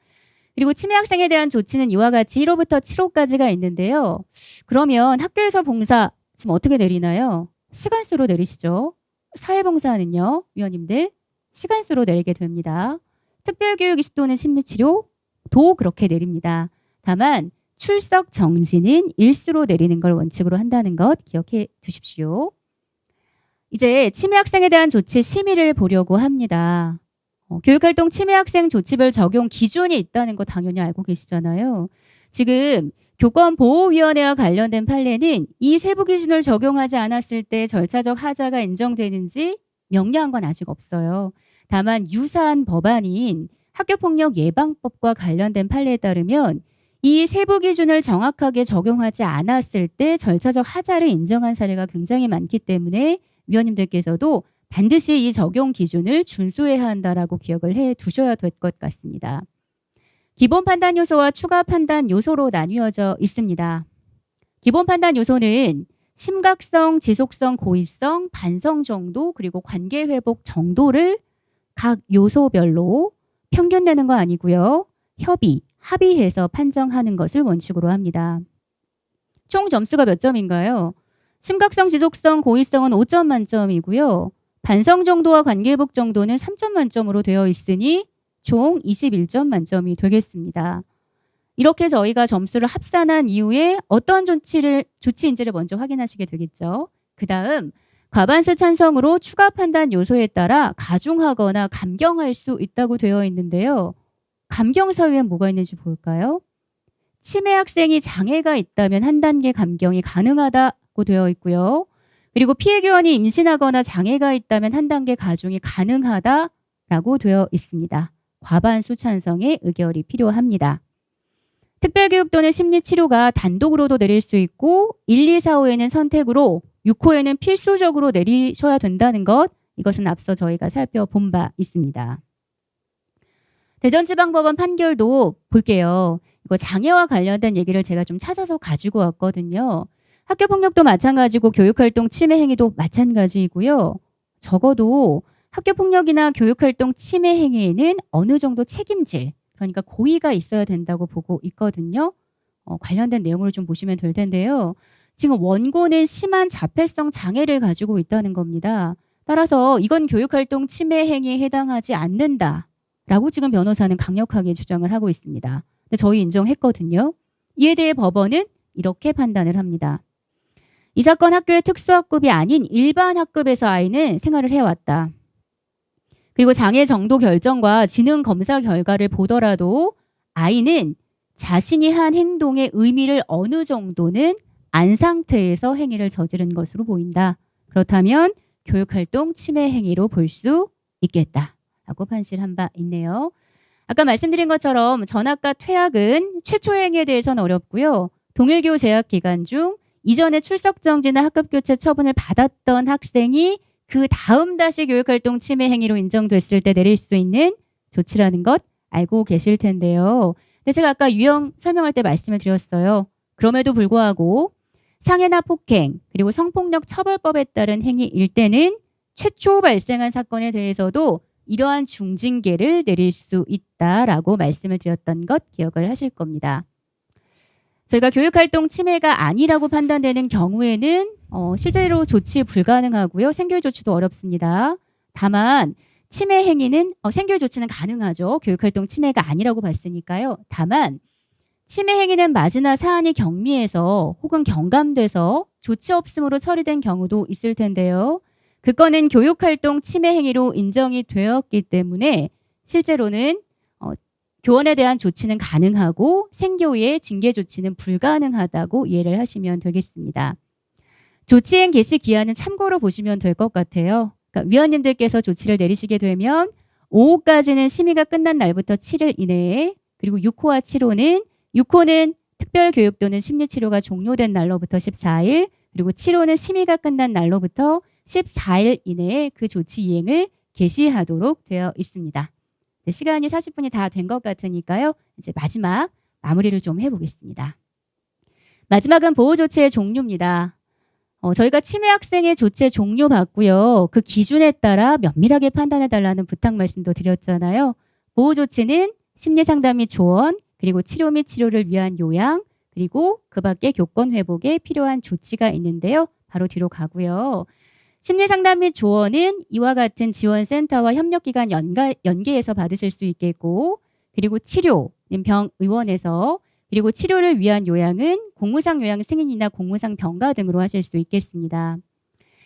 그리고 치매 학생에 대한 조치는 이와 같이 1호부터 7호까지가 있는데요. 그러면 학교에서 봉사 지금 어떻게 내리나요? 시간수로 내리시죠. 사회봉사는요, 위원님들 시간수로 내리게 됩니다. 특별교육 20도는 심리치료도 그렇게 내립니다. 다만 출석 정지는 일수로 내리는 걸 원칙으로 한다는 것 기억해 두십시오. 이제 치매 학생에 대한 조치 심의를 보려고 합니다. 교육활동 치매 학생 조치별 적용 기준이 있다는 거 당연히 알고 계시잖아요. 지금 교권보호위원회와 관련된 판례는 이 세부 기준을 적용하지 않았을 때 절차적 하자가 인정되는지 명료한 건 아직 없어요. 다만 유사한 법안인 학교폭력 예방법과 관련된 판례에 따르면 이 세부 기준을 정확하게 적용하지 않았을 때 절차적 하자를 인정한 사례가 굉장히 많기 때문에 위원님들께서도 반드시 이 적용 기준을 준수해야 한다라고 기억을 해 두셔야 될 것 같습니다. 기본 판단 요소와 추가 판단 요소로 나뉘어져 있습니다. 기본 판단 요소는 심각성, 지속성, 고의성, 반성 정도, 그리고 관계 회복 정도를 각 요소별로 평균 내는 거 아니고요. 합의해서 판정하는 것을 원칙으로 합니다. 총 점수가 몇 점인가요? 심각성, 지속성, 고의성은 5점 만점이고요. 반성 정도와 관계 회복 정도는 3점 만점으로 되어 있으니 총 21점 만점이 되겠습니다. 이렇게 저희가 점수를 합산한 이후에 어떤 조치인지를 먼저 확인하시게 되겠죠. 그 다음 과반수 찬성으로 추가 판단 요소에 따라 가중하거나 감경할 수 있다고 되어 있는데요. 감경 사유엔 뭐가 있는지 볼까요? 치매 학생이 장애가 있다면 한 단계 감경이 가능하다고 되어 있고요. 그리고 피해 교원이 임신하거나 장애가 있다면 한 단계 가중이 가능하다라고 되어 있습니다. 과반수 찬성의 의결이 필요합니다. 특별교육 또는 심리치료가 단독으로도 내릴 수 있고 1, 2, 4, 5에는 선택으로 6호에는 필수적으로 내리셔야 된다는 것, 이것은 앞서 저희가 살펴본 바 있습니다. 대전지방법원 판결도 볼게요. 이거 장애와 관련된 얘기를 제가 좀 찾아서 가지고 왔거든요. 학교폭력도 마찬가지고 교육활동 침해 행위도 마찬가지이고요. 적어도 학교폭력이나 교육활동 침해 행위에는 어느 정도 책임질, 그러니까 고의가 있어야 된다고 보고 있거든요. 관련된 내용을 좀 보시면 될 텐데요. 지금 원고는 심한 자폐성 장애를 가지고 있다는 겁니다. 따라서 이건 교육활동 침해 행위에 해당하지 않는다라고 지금 변호사는 강력하게 주장을 하고 있습니다. 근데 저희 인정했거든요. 이에 대해 법원은 이렇게 판단을 합니다. 이 사건 학교의 특수학급이 아닌 일반 학급에서 아이는 생활을 해왔다. 그리고 장애 정도 결정과 지능 검사 결과를 보더라도 아이는 자신이 한 행동의 의미를 어느 정도는 안 상태에서 행위를 저지른 것으로 보인다. 그렇다면 교육활동 침해 행위로 볼 수 있겠다라고 판시한 바 있네요. 아까 말씀드린 것처럼 전학과 퇴학은 최초 행위에 대해서는 어렵고요. 동일교 재학 기간 중 이전에 출석 정지나 학급 교체 처분을 받았던 학생이 그 다음 다시 교육활동 침해 행위로 인정됐을 때 내릴 수 있는 조치라는 것 알고 계실 텐데요. 근데 제가 아까 유형 설명할 때 말씀을 드렸어요. 그럼에도 불구하고 상해나 폭행 그리고 성폭력 처벌법에 따른 행위일 때는 최초 발생한 사건에 대해서도 이러한 중징계를 내릴 수 있다라고 말씀을 드렸던 것 기억을 하실 겁니다. 저희가 교육활동 침해가 아니라고 판단되는 경우에는 실제로 조치 불가능하고요. 생결 조치도 어렵습니다. 다만 침해 행위는 생결 조치는 가능하죠. 교육활동 침해가 아니라고 봤으니까요. 다만 침해 행위는 맞으나 사안이 경미해서 혹은 경감돼서 조치 없음으로 처리된 경우도 있을 텐데요. 그 건은 교육활동 침해 행위로 인정이 되었기 때문에 실제로는 교원에 대한 조치는 가능하고 생교의 징계 조치는 불가능하다고 이해를 하시면 되겠습니다. 조치행 개시 기한은 참고로 보시면 될 것 같아요. 그러니까 위원님들께서 조치를 내리시게 되면 5호까지는 심의가 끝난 날부터 7일 이내에, 그리고 6호와 7호는 6호는 특별교육 또는 심리치료가 종료된 날로부터 14일, 그리고 7호는 심의가 끝난 날로부터 14일 이내에 그 조치 이행을 개시하도록 되어 있습니다. 시간이 40분이 다 된 것 같으니까요. 이제 마지막 마무리를 좀 해보겠습니다. 마지막은 보호조치의 종류입니다. 저희가 치매 학생의 조치 종류 봤고요. 그 기준에 따라 면밀하게 판단해달라는 부탁 말씀도 드렸잖아요. 보호조치는 심리상담 및 조언, 그리고 치료 및 치료를 위한 요양, 그리고 그 밖에 교권 회복에 필요한 조치가 있는데요. 바로 뒤로 가고요. 심리상담 및 조언은 이와 같은 지원센터와 협력기관 연계해서 받으실 수 있겠고, 그리고 치료는 병의원에서, 그리고 치료를 위한 요양은 공무상 요양 승인이나 공무상 병가 등으로 하실 수 있겠습니다.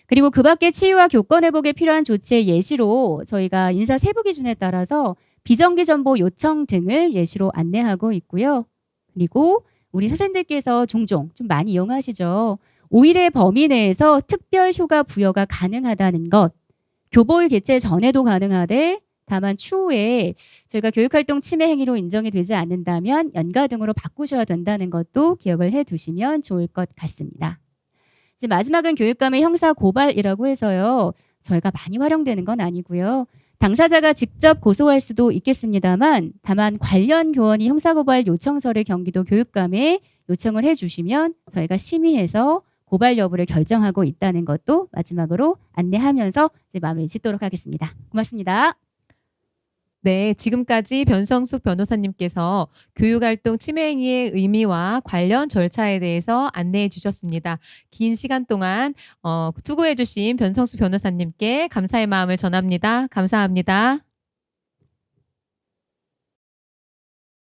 그리고 그 밖에 치유와 교권 회복에 필요한 조치의 예시로 저희가 인사 세부 기준에 따라서 비정기 정보 요청 등을 예시로 안내하고 있고요. 그리고 우리 선생님들께서 종종 좀 많이 이용하시죠. 5일의 범위 내에서 특별 휴가 부여가 가능하다는 것. 교보의 개최 전에도 가능하되 다만 추후에 저희가 교육활동 침해 행위로 인정이 되지 않는다면 연가 등으로 바꾸셔야 된다는 것도 기억을 해두시면 좋을 것 같습니다. 이제 마지막은 교육감의 형사 고발이라고 해서요. 저희가 많이 활용되는 건 아니고요. 당사자가 직접 고소할 수도 있겠습니다만 다만 관련 교원이 형사고발 요청서를 경기도 교육감에 요청을 해주시면 저희가 심의해서 고발 여부를 결정하고 있다는 것도 마지막으로 안내하면서 이제 마무리 짓도록 하겠습니다. 고맙습니다. 네, 지금까지 변성숙 변호사님께서 교육활동 침해행위의 의미와 관련 절차에 대해서 안내해 주셨습니다. 긴 시간 동안 수고해 주신 변성숙 변호사님께 감사의 마음을 전합니다. 감사합니다.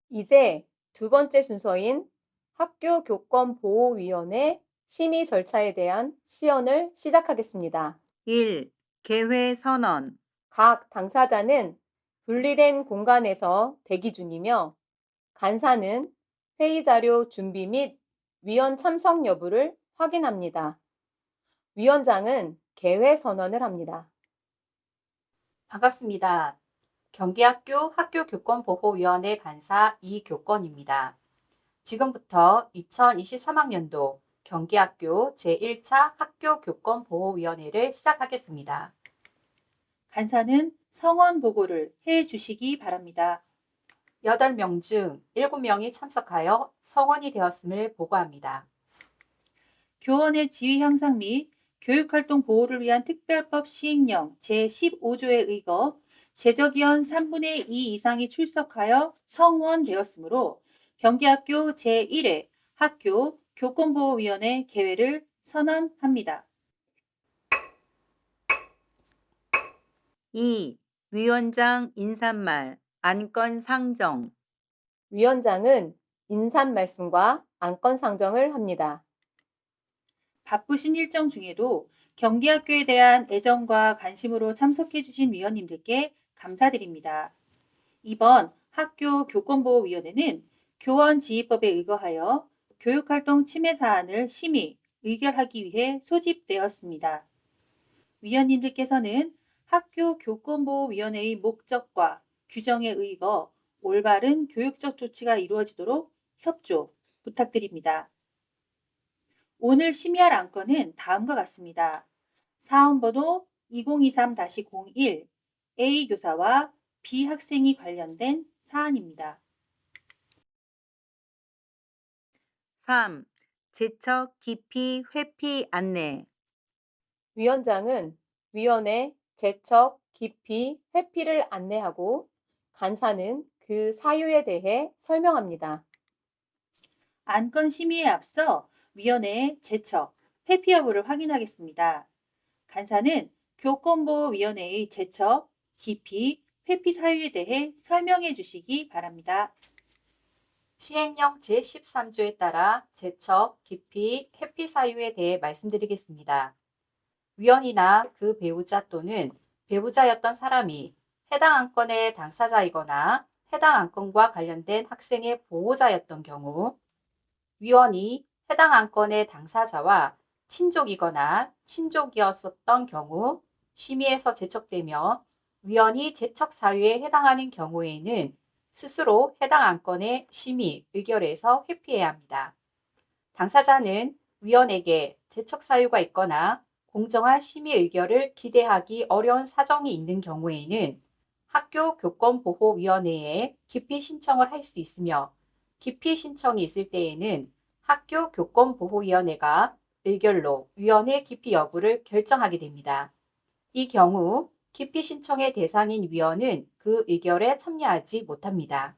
이제 두 번째 순서인 학교교권보호위원회 심의 절차에 대한 시연을 시작하겠습니다. 1. 개회 선언. 각 당사자는 분리된 공간에서 대기 중이며 간사는 회의 자료 준비 및 위원 참석 여부를 확인합니다. 위원장은 개회 선언을 합니다. 반갑습니다. 경기학교 학교교권보호위원회 간사 이교권입니다. 지금부터 2023학년도 경기학교 제1차 학교교권보호위원회를 시작하겠습니다. 간사는 성원 보고를 해 주시기 바랍니다. 8명 중 7명이 참석하여 성원이 되었음을 보고합니다. 교원의 지위 향상 및 교육활동 보호를 위한 특별법 시행령 제15조에 의거 제적위원 3분의 2 이상이 출석하여 성원되었으므로 경기학교 제1회 학교 교권보호위원회 개회를 선언합니다. 2. 위원장 인사말, 안건 상정. 위원장은 인사 말씀과 안건 상정을 합니다. 바쁘신 일정 중에도 경기학교에 대한 애정과 관심으로 참석해 주신 위원님들께 감사드립니다. 이번 학교 교권보호위원회는 교원지휘법에 의거하여 교육활동 침해 사안을 심의, 의결하기 위해 소집되었습니다. 위원님들께서는 학교 교권보호위원회의 목적과 규정에 의거 올바른 교육적 조치가 이루어지도록 협조 부탁드립니다. 오늘 심의할 안건은 다음과 같습니다. 사원번호 2023-01 A 교사와 B 학생이 관련된 사안입니다. 3. 제척 기피 회피 안내. 위원장은 위원회 제척, 기피, 회피를 안내하고 간사는 그 사유에 대해 설명합니다. 안건 심의에 앞서 위원회의 제척, 회피 여부를 확인하겠습니다. 간사는 교권보호위원회의 제척, 기피, 회피 사유에 대해 설명해 주시기 바랍니다. 시행령 제13조에 따라 제척, 기피, 회피 사유에 대해 말씀드리겠습니다. 위원이나 그 배우자 또는 배우자였던 사람이 해당 안건의 당사자이거나 해당 안건과 관련된 학생의 보호자였던 경우 위원이 해당 안건의 당사자와 친족이거나 친족이었었던 경우 심의에서 제척되며 위원이 제척 사유에 해당하는 경우에는 스스로 해당 안건의 심의, 의결에서 회피해야 합니다. 당사자는 위원에게 제척 사유가 있거나 공정한 심의 의결을 기대하기 어려운 사정이 있는 경우에는 학교 교권보호위원회에 기피 신청을 할 수 있으며 기피 신청이 있을 때에는 학교 교권보호위원회가 의결로 위원회 기피 여부를 결정하게 됩니다. 이 경우 기피 신청의 대상인 위원은 그 의결에 참여하지 못합니다.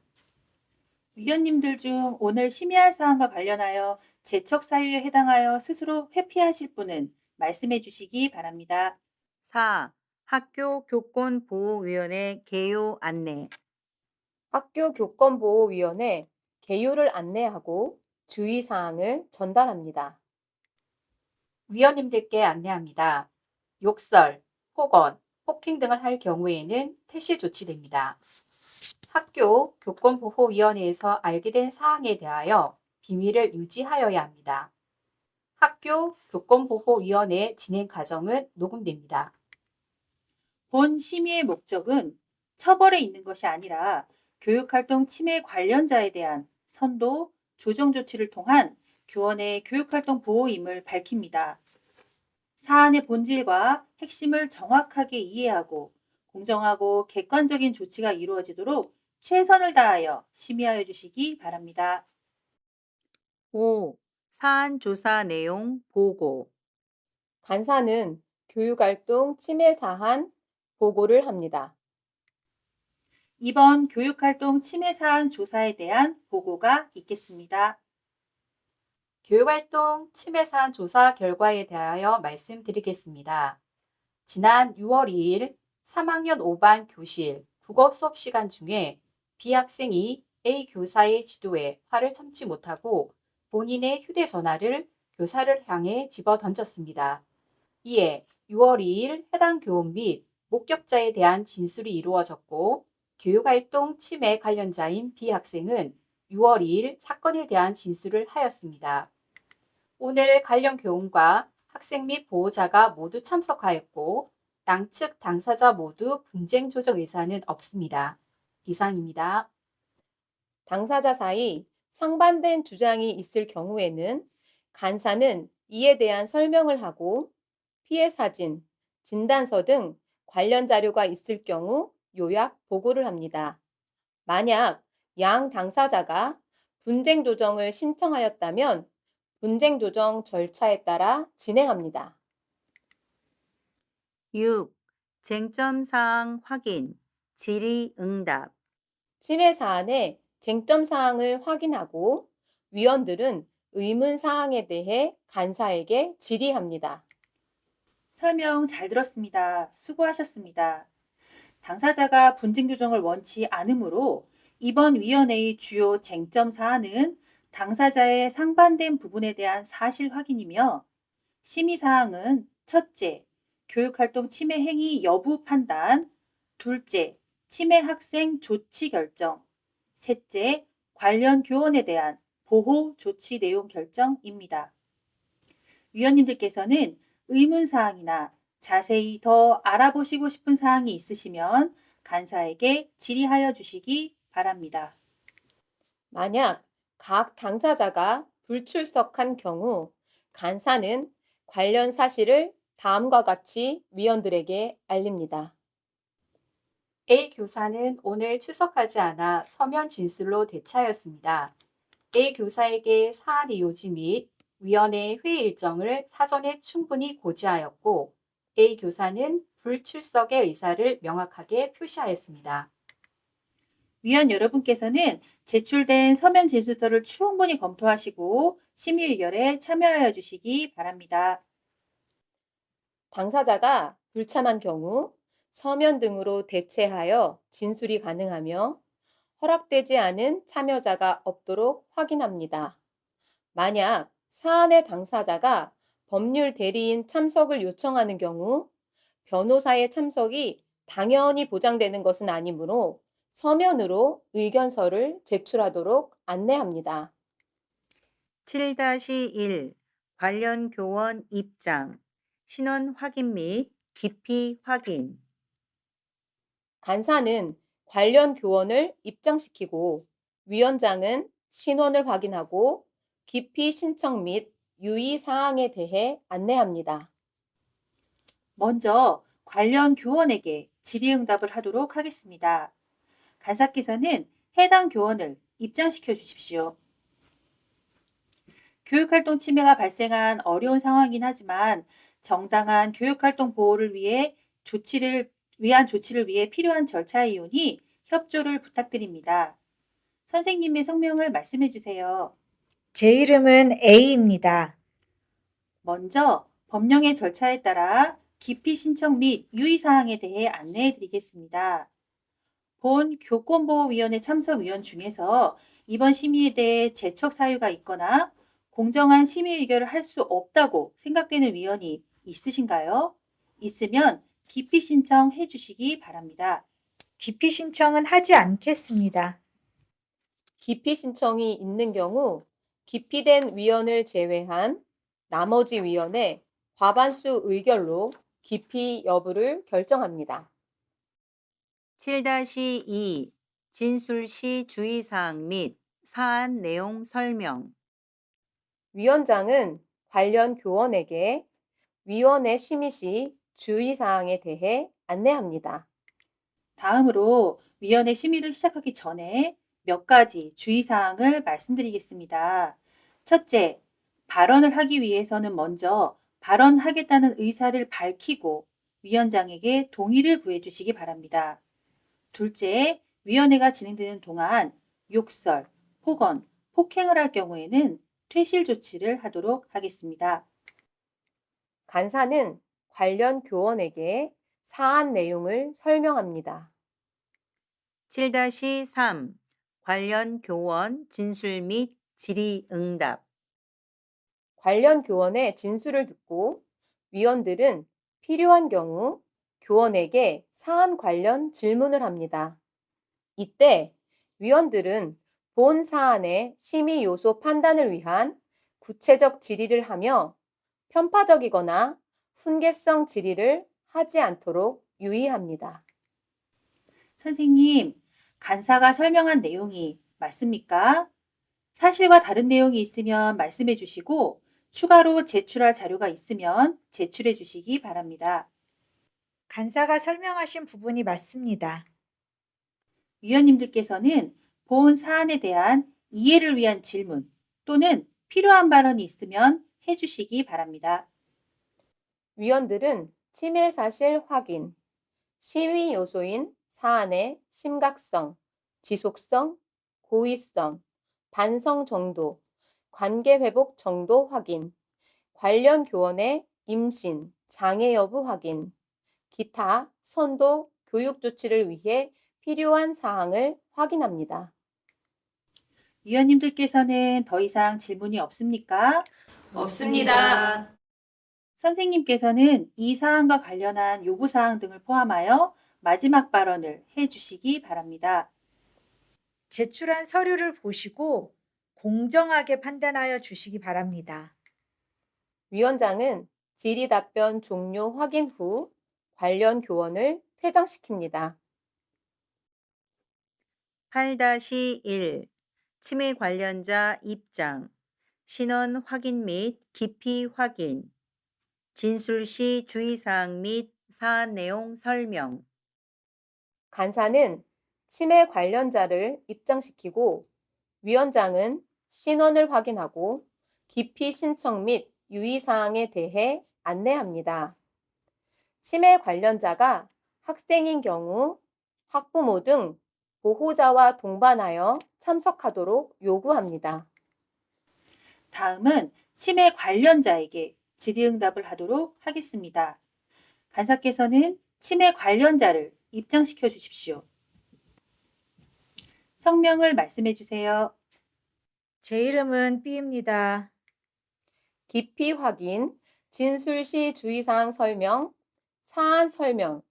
위원님들 중 오늘 심의할 사항과 관련하여 제척 사유에 해당하여 스스로 회피하실 분은 말씀해 주시기 바랍니다. 4. 학교 교권보호위원회 개요 안내. 학교 교권보호위원회 개요를 안내하고 주의사항을 전달합니다. 위원님들께 안내합니다. 욕설, 폭언, 폭행 등을 할 경우에는 퇴실 조치됩니다. 학교 교권보호위원회에서 알게 된 사항에 대하여 비밀을 유지하여야 합니다. 학교 교권보호위원회 진행 과정은 녹음됩니다. 본 심의의 목적은 처벌에 있는 것이 아니라 교육활동 침해 관련자에 대한 선도, 조정 조치를 통한 교원의 교육활동 보호임을 밝힙니다. 사안의 본질과 핵심을 정확하게 이해하고 공정하고 객관적인 조치가 이루어지도록 최선을 다하여 심의하여 주시기 바랍니다. 5. 사안 조사 내용 보고. 간사는 교육활동 침해 사안 보고를 합니다. 이번 교육활동 침해 사안 조사에 대한 보고가 있겠습니다. 교육활동 침해 사안 조사 결과에 대하여 말씀드리겠습니다. 지난 6월 2일 3학년 5반 교실 국어 수업 시간 중에 B 학생이 A 교사의 지도에 화를 참지 못하고 본인의 휴대전화를 교사를 향해 집어 던졌습니다. 이에 6월 2일 해당 교원 및 목격자에 대한 진술이 이루어졌고 교육활동 침해 관련자인 B 학생은 6월 2일 사건에 대한 진술을 하였습니다. 오늘 관련 교원과 학생 및 보호자가 모두 참석하였고 양측 당사자 모두 분쟁 조정 의사는 없습니다. 이상입니다. 당사자 사이 상반된 주장이 있을 경우에는 간사는 이에 대한 설명을 하고 피해 사진, 진단서 등 관련 자료가 있을 경우 요약 보고를 합니다. 만약 양 당사자가 분쟁 조정을 신청하였다면 분쟁 조정 절차에 따라 진행합니다. 6. 쟁점 사항 확인, 질의 응답. 침해 사안의 쟁점 사항을 확인하고 위원들은 의문 사항에 대해 간사에게 질의합니다. 설명 잘 들었습니다. 수고하셨습니다. 당사자가 분쟁 조정을 원치 않으므로 이번 위원회의 주요 쟁점 사안은 당사자의 상반된 부분에 대한 사실 확인이며 심의 사항은 첫째, 교육활동 침해 행위 여부 판단, 둘째, 침해 학생 조치 결정, 셋째, 관련 교원에 대한 보호 조치 내용 결정입니다. 위원님들께서는 의문사항이나 자세히 더 알아보시고 싶은 사항이 있으시면 간사에게 질의하여 주시기 바랍니다. 만약 각 당사자가 불출석한 경우 간사는 관련 사실을 다음과 같이 위원들에게 알립니다. A 교사는 오늘 출석하지 않아 서면 진술로 대차하였습니다. A 교사에게 사안의 요지 및 위원회 회의 일정을 사전에 충분히 고지하였고 A 교사는 불출석의 의사를 명확하게 표시하였습니다. 위원 여러분께서는 제출된 서면 진술서를 충분히 검토하시고 심의 의결에 참여하여 주시기 바랍니다. 당사자가 불참한 경우 서면 등으로 대체하여 진술이 가능하며 허락되지 않은 참여자가 없도록 확인합니다. 만약 사안의 당사자가 법률 대리인 참석을 요청하는 경우 변호사의 참석이 당연히 보장되는 것은 아니므로 서면으로 의견서를 제출하도록 안내합니다. 7-1. 관련 교원 입장, 신원 확인 및 기피 확인. 간사는 관련 교원을 입장시키고 위원장은 신원을 확인하고 기피 신청 및 유의 사항에 대해 안내합니다. 먼저 관련 교원에게 질의응답을 하도록 하겠습니다. 간사께서는 해당 교원을 입장시켜 주십시오. 교육활동 침해가 발생한 어려운 상황이긴 하지만 정당한 교육활동 보호를 위해 조치를 위해 필요한 절차에 이오니 협조를 부탁드립니다. 선생님의 성명을 말씀해 주세요. 제 이름은 A입니다. 먼저 법령의 절차에 따라 기피 신청 및 유의 사항에 대해 안내해 드리겠습니다. 본 교권보호위원회 참석위원 중에서 이번 심의에 대해 제척 사유가 있거나 공정한 심의 의결을 할 수 없다고 생각되는 위원이 있으신가요? 있으면 기피 신청해 주시기 바랍니다. 기피 신청은 하지 않겠습니다. 기피 신청이 있는 경우 기피된 위원을 제외한 나머지 위원의 과반수 의결로 기피 여부를 결정합니다. 7-2 진술시 주의사항 및 사안 내용 설명. 위원장은 관련 교원에게 위원회 심의 시 주의사항에 대해 안내합니다. 다음으로 위원회 심의를 시작하기 전에 몇 가지 주의사항을 말씀드리겠습니다. 첫째, 발언을 하기 위해서는 먼저 발언하겠다는 의사를 밝히고 위원장에게 동의를 구해 주시기 바랍니다. 둘째, 위원회가 진행되는 동안 욕설, 폭언, 폭행을 할 경우에는 퇴실 조치를 하도록 하겠습니다. 간사는 관련 교원에게 사안 내용을 설명합니다. 7-3 관련 교원 진술 및 질의응답. 관련 교원의 진술을 듣고 위원들은 필요한 경우 교원에게 사안 관련 질문을 합니다. 이때 위원들은 본 사안의 심의 요소 판단을 위한 구체적 질의를 하며 편파적이거나 훈계성 질의를 하지 않도록 유의합니다. 선생님, 간사가 설명한 내용이 맞습니까? 사실과 다른 내용이 있으면 말씀해 주시고 추가로 제출할 자료가 있으면 제출해 주시기 바랍니다. 간사가 설명하신 부분이 맞습니다. 위원님들께서는 본 사안에 대한 이해를 위한 질문 또는 필요한 발언이 있으면 해주시기 바랍니다. 위원들은 침해 사실 확인, 시위 요소인 사안의 심각성, 지속성, 고의성, 반성 정도, 관계 회복 정도 확인, 관련 교원의 임신, 장애 여부 확인, 기타 선도 교육 조치를 위해 필요한 사항을 확인합니다. 위원님들께서는 더 이상 질문이 없습니까? 없습니다. 선생님께서는 이 사안과 관련한 요구사항 등을 포함하여 마지막 발언을 해주시기 바랍니다. 제출한 서류를 보시고 공정하게 판단하여 주시기 바랍니다. 위원장은 질의 답변 종료 확인 후 관련 교원을 퇴장시킵니다. 8-1 침해 관련자 입장, 신원 확인 및 기피 확인, 진술 시 주의사항 및 사안 내용 설명. 간사는 침해 관련자를 입장시키고 위원장은 신원을 확인하고 기피 신청 및 유의사항에 대해 안내합니다. 침해 관련자가 학생인 경우 학부모 등 보호자와 동반하여 참석하도록 요구합니다. 다음은 침해 관련자에게 질의응답을 하도록 하겠습니다. 간사께서는 침해 관련자를 입장시켜 주십시오. 성명을 말씀해 주세요. 제 이름은 B입니다. 기피 확인, 진술 시 주의사항 설명, 사안 설명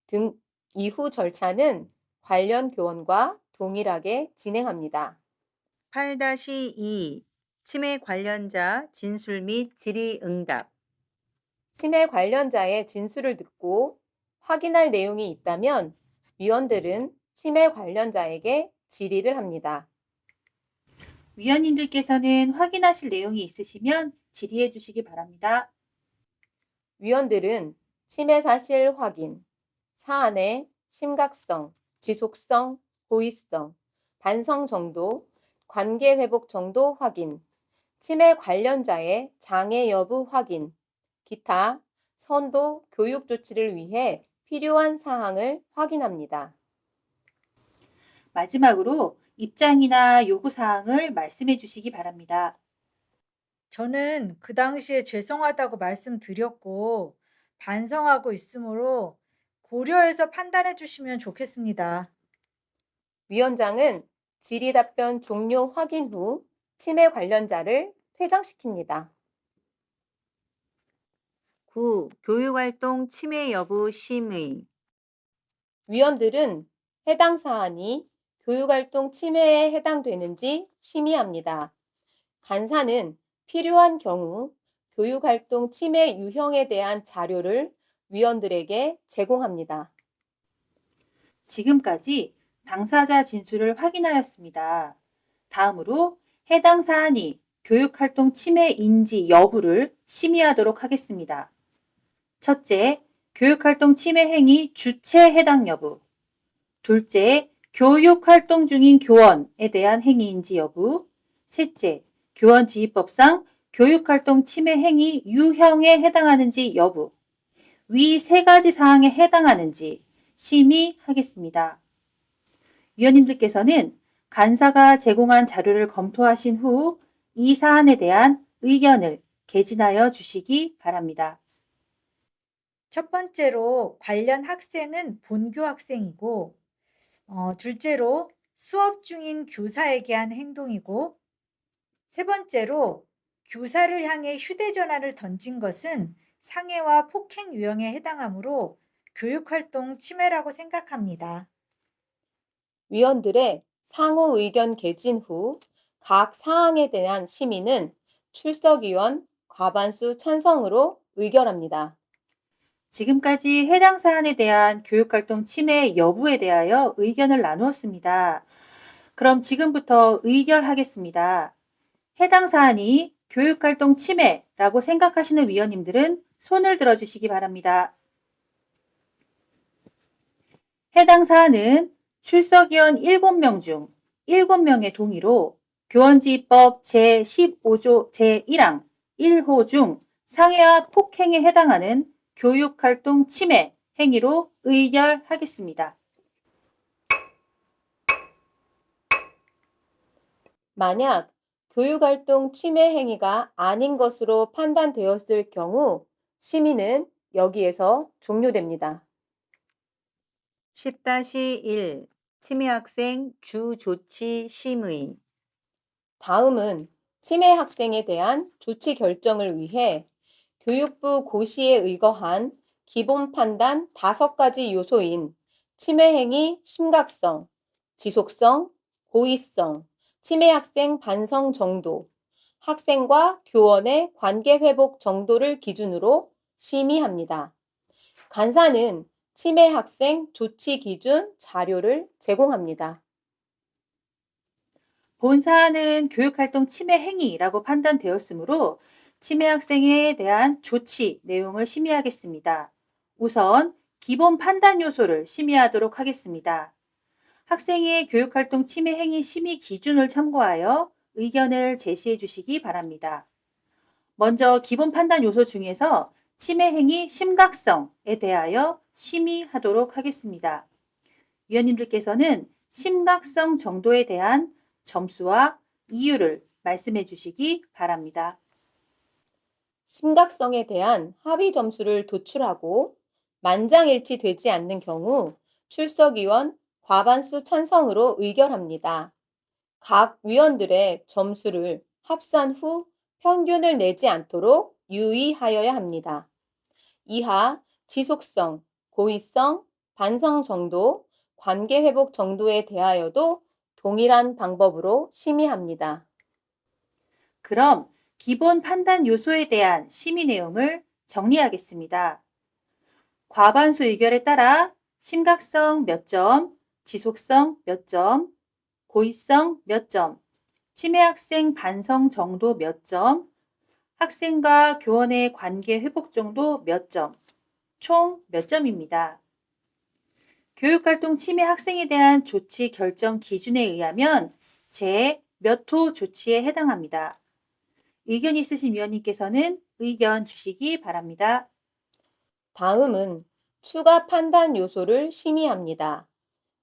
등 이후 절차는 관련 교원과 동일하게 진행합니다. 8-2 치매 관련자 진술 및 질의응답. 치매 관련자의 진술을 듣고 확인할 내용이 있다면 위원들은 치매 관련자에게 질의를 합니다. 위원님들께서는 확인하실 내용이 있으시면 질의해 주시기 바랍니다. 위원들은 치매 사실 확인, 사안의 심각성, 지속성, 고의성, 반성 정도, 관계 회복 정도 확인, 치매 관련자의 장애 여부 확인, 기타 선도 교육 조치를 위해 필요한 사항을 확인합니다. 마지막으로 입장이나 요구 사항을 말씀해 주시기 바랍니다. 저는 그 당시에 죄송하다고 말씀드렸고 반성하고 있으므로 고려해서 판단해 주시면 좋겠습니다. 위원장은 질의 답변 종료 확인 후 치매 관련자를 퇴장시킵니다. 9. 교육활동 침해 여부 심의. 위원들은 해당 사안이 교육활동 침해에 해당되는지 심의합니다. 간사는 필요한 경우 교육활동 침해 유형에 대한 자료를 위원들에게 제공합니다. 지금까지 당사자 진술을 확인하였습니다. 다음으로 해당 사안이 교육활동 침해인지 여부를 심의하도록 하겠습니다. 첫째, 교육활동 침해 행위 주체 해당 여부. 둘째, 교육활동 중인 교원에 대한 행위인지 여부. 셋째, 교원지휘법상 교육활동 침해 행위 유형에 해당하는지 여부. 위 세 가지 사항에 해당하는지 심의하겠습니다. 위원님들께서는 간사가 제공한 자료를 검토하신 후 이 사안에 대한 의견을 개진하여 주시기 바랍니다. 첫 번째로 관련 학생은 본교 학생이고 둘째로 수업 중인 교사에게 한 행동이고 세 번째로 교사를 향해 휴대전화를 던진 것은 상해와 폭행 유형에 해당하므로 교육활동 침해라고 생각합니다. 위원들의 상호 의견 개진 후 각 사항에 대한 심의는 출석위원 과반수 찬성으로 의결합니다. 지금까지 해당 사안에 대한 교육활동 침해 여부에 대하여 의견을 나누었습니다. 그럼 지금부터 의결하겠습니다. 해당 사안이 교육활동 침해라고 생각하시는 위원님들은 손을 들어주시기 바랍니다. 해당 사안은 출석위원 7명 중 7명의 동의로 교원지휘법 제15조 제1항 1호 중 상해와 폭행에 해당하는 교육활동 침해 행위로 의결하겠습니다. 만약 교육활동 침해 행위가 아닌 것으로 판단되었을 경우 심의는 여기에서 종료됩니다. 10-1. 치매 학생 주 조치 심의. 다음은 치매 학생에 대한 조치 결정을 위해 교육부 고시에 의거한 기본 판단 5가지 요소인 치매 행위 심각성, 지속성, 고의성, 치매 학생 반성 정도, 학생과 교원의 관계 회복 정도를 기준으로 심의합니다. 간사는 치매 학생 조치 기준 자료를 제공합니다. 본 사안은 교육활동 침해 행위라고 판단되었으므로 치매 학생에 대한 조치 내용을 심의하겠습니다. 우선 기본 판단 요소를 심의하도록 하겠습니다. 학생의 교육활동 침해 행위 심의 기준을 참고하여 의견을 제시해 주시기 바랍니다. 먼저 기본 판단 요소 중에서 치매 행위 심각성에 대하여 심의하도록 하겠습니다. 위원님들께서는 심각성 정도에 대한 점수와 이유를 말씀해 주시기 바랍니다. 심각성에 대한 합의 점수를 도출하고 만장일치되지 않는 경우 출석위원 과반수 찬성으로 의결합니다. 각 위원들의 점수를 합산 후 평균을 내지 않도록 유의하여야 합니다. 이하 지속성, 고의성, 반성 정도, 관계 회복 정도에 대하여도 동일한 방법으로 심의합니다. 그럼 기본 판단 요소에 대한 심의 내용을 정리하겠습니다. 과반수 의결에 따라 심각성 몇 점, 지속성 몇 점, 고의성 몇 점, 치매 학생 반성 정도 몇 점, 학생과 교원의 관계 회복 정도 몇 점, 총 몇 점입니다. 교육활동 치매 학생에 대한 조치 결정 기준에 의하면 제 몇 호 조치에 해당합니다. 의견 있으신 위원님께서는 의견 주시기 바랍니다. 다음은 추가 판단 요소를 심의합니다.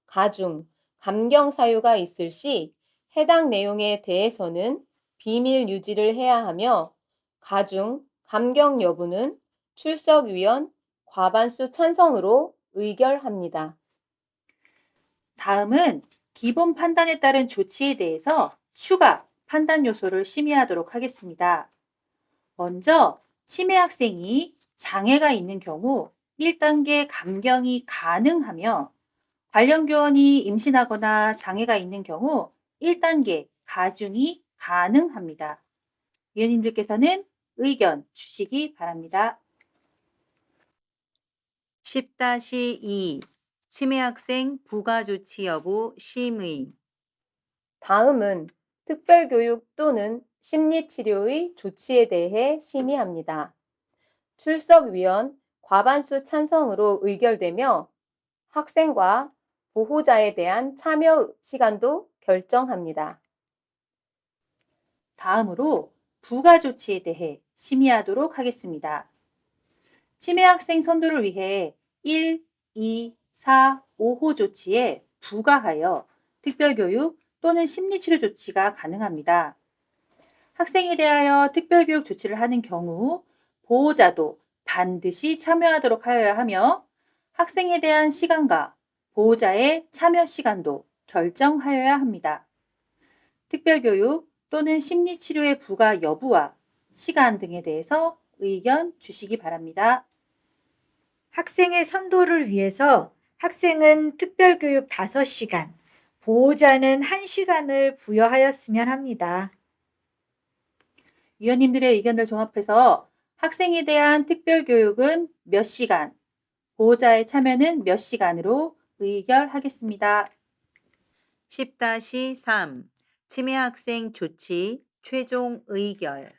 가중, 감경 사유가 있을 시 해당 내용에 대해서는 비밀 유지를 해야 하며 가중, 감경 여부는 출석위원 과반수 찬성으로 의결합니다. 다음은 기본 판단에 따른 조치에 대해서 추가 판단 요소를 심의하도록 하겠습니다. 먼저 치매 학생이 장애가 있는 경우 1단계 감경이 가능하며 관련 교원이 임신하거나 장애가 있는 경우 1단계 가중이 가능합니다. 위원님들께서는 의견 주시기 바랍니다. 10-2 치매 학생 부가 조치 여부 심의. 다음은 특별교육 또는 심리치료의 조치에 대해 심의합니다. 출석위원 과반수 찬성으로 의결되며 학생과 보호자에 대한 참여 시간도 결정합니다. 다음으로 부가 조치에 대해 심의하도록 하겠습니다. 치매 학생 선도를 위해 1, 2, 4, 5호 조치에 부가하여 특별교육 또는 심리치료 조치가 가능합니다. 학생에 대하여 특별교육 조치를 하는 경우 보호자도 반드시 참여하도록 하여야 하며 학생에 대한 시간과 보호자의 참여 시간도 결정하여야 합니다. 특별교육 또는 심리치료의 부가 여부와 시간 등에 대해서 의견 주시기 바랍니다. 학생의 선도를 위해서 학생은 특별교육 5시간, 보호자는 1시간을 부여하였으면 합니다. 위원님들의 의견을 종합해서 학생에 대한 특별교육은 몇 시간, 보호자의 참여는 몇 시간으로 의결하겠습니다. 10-3 치매 학생 조치 최종 의결.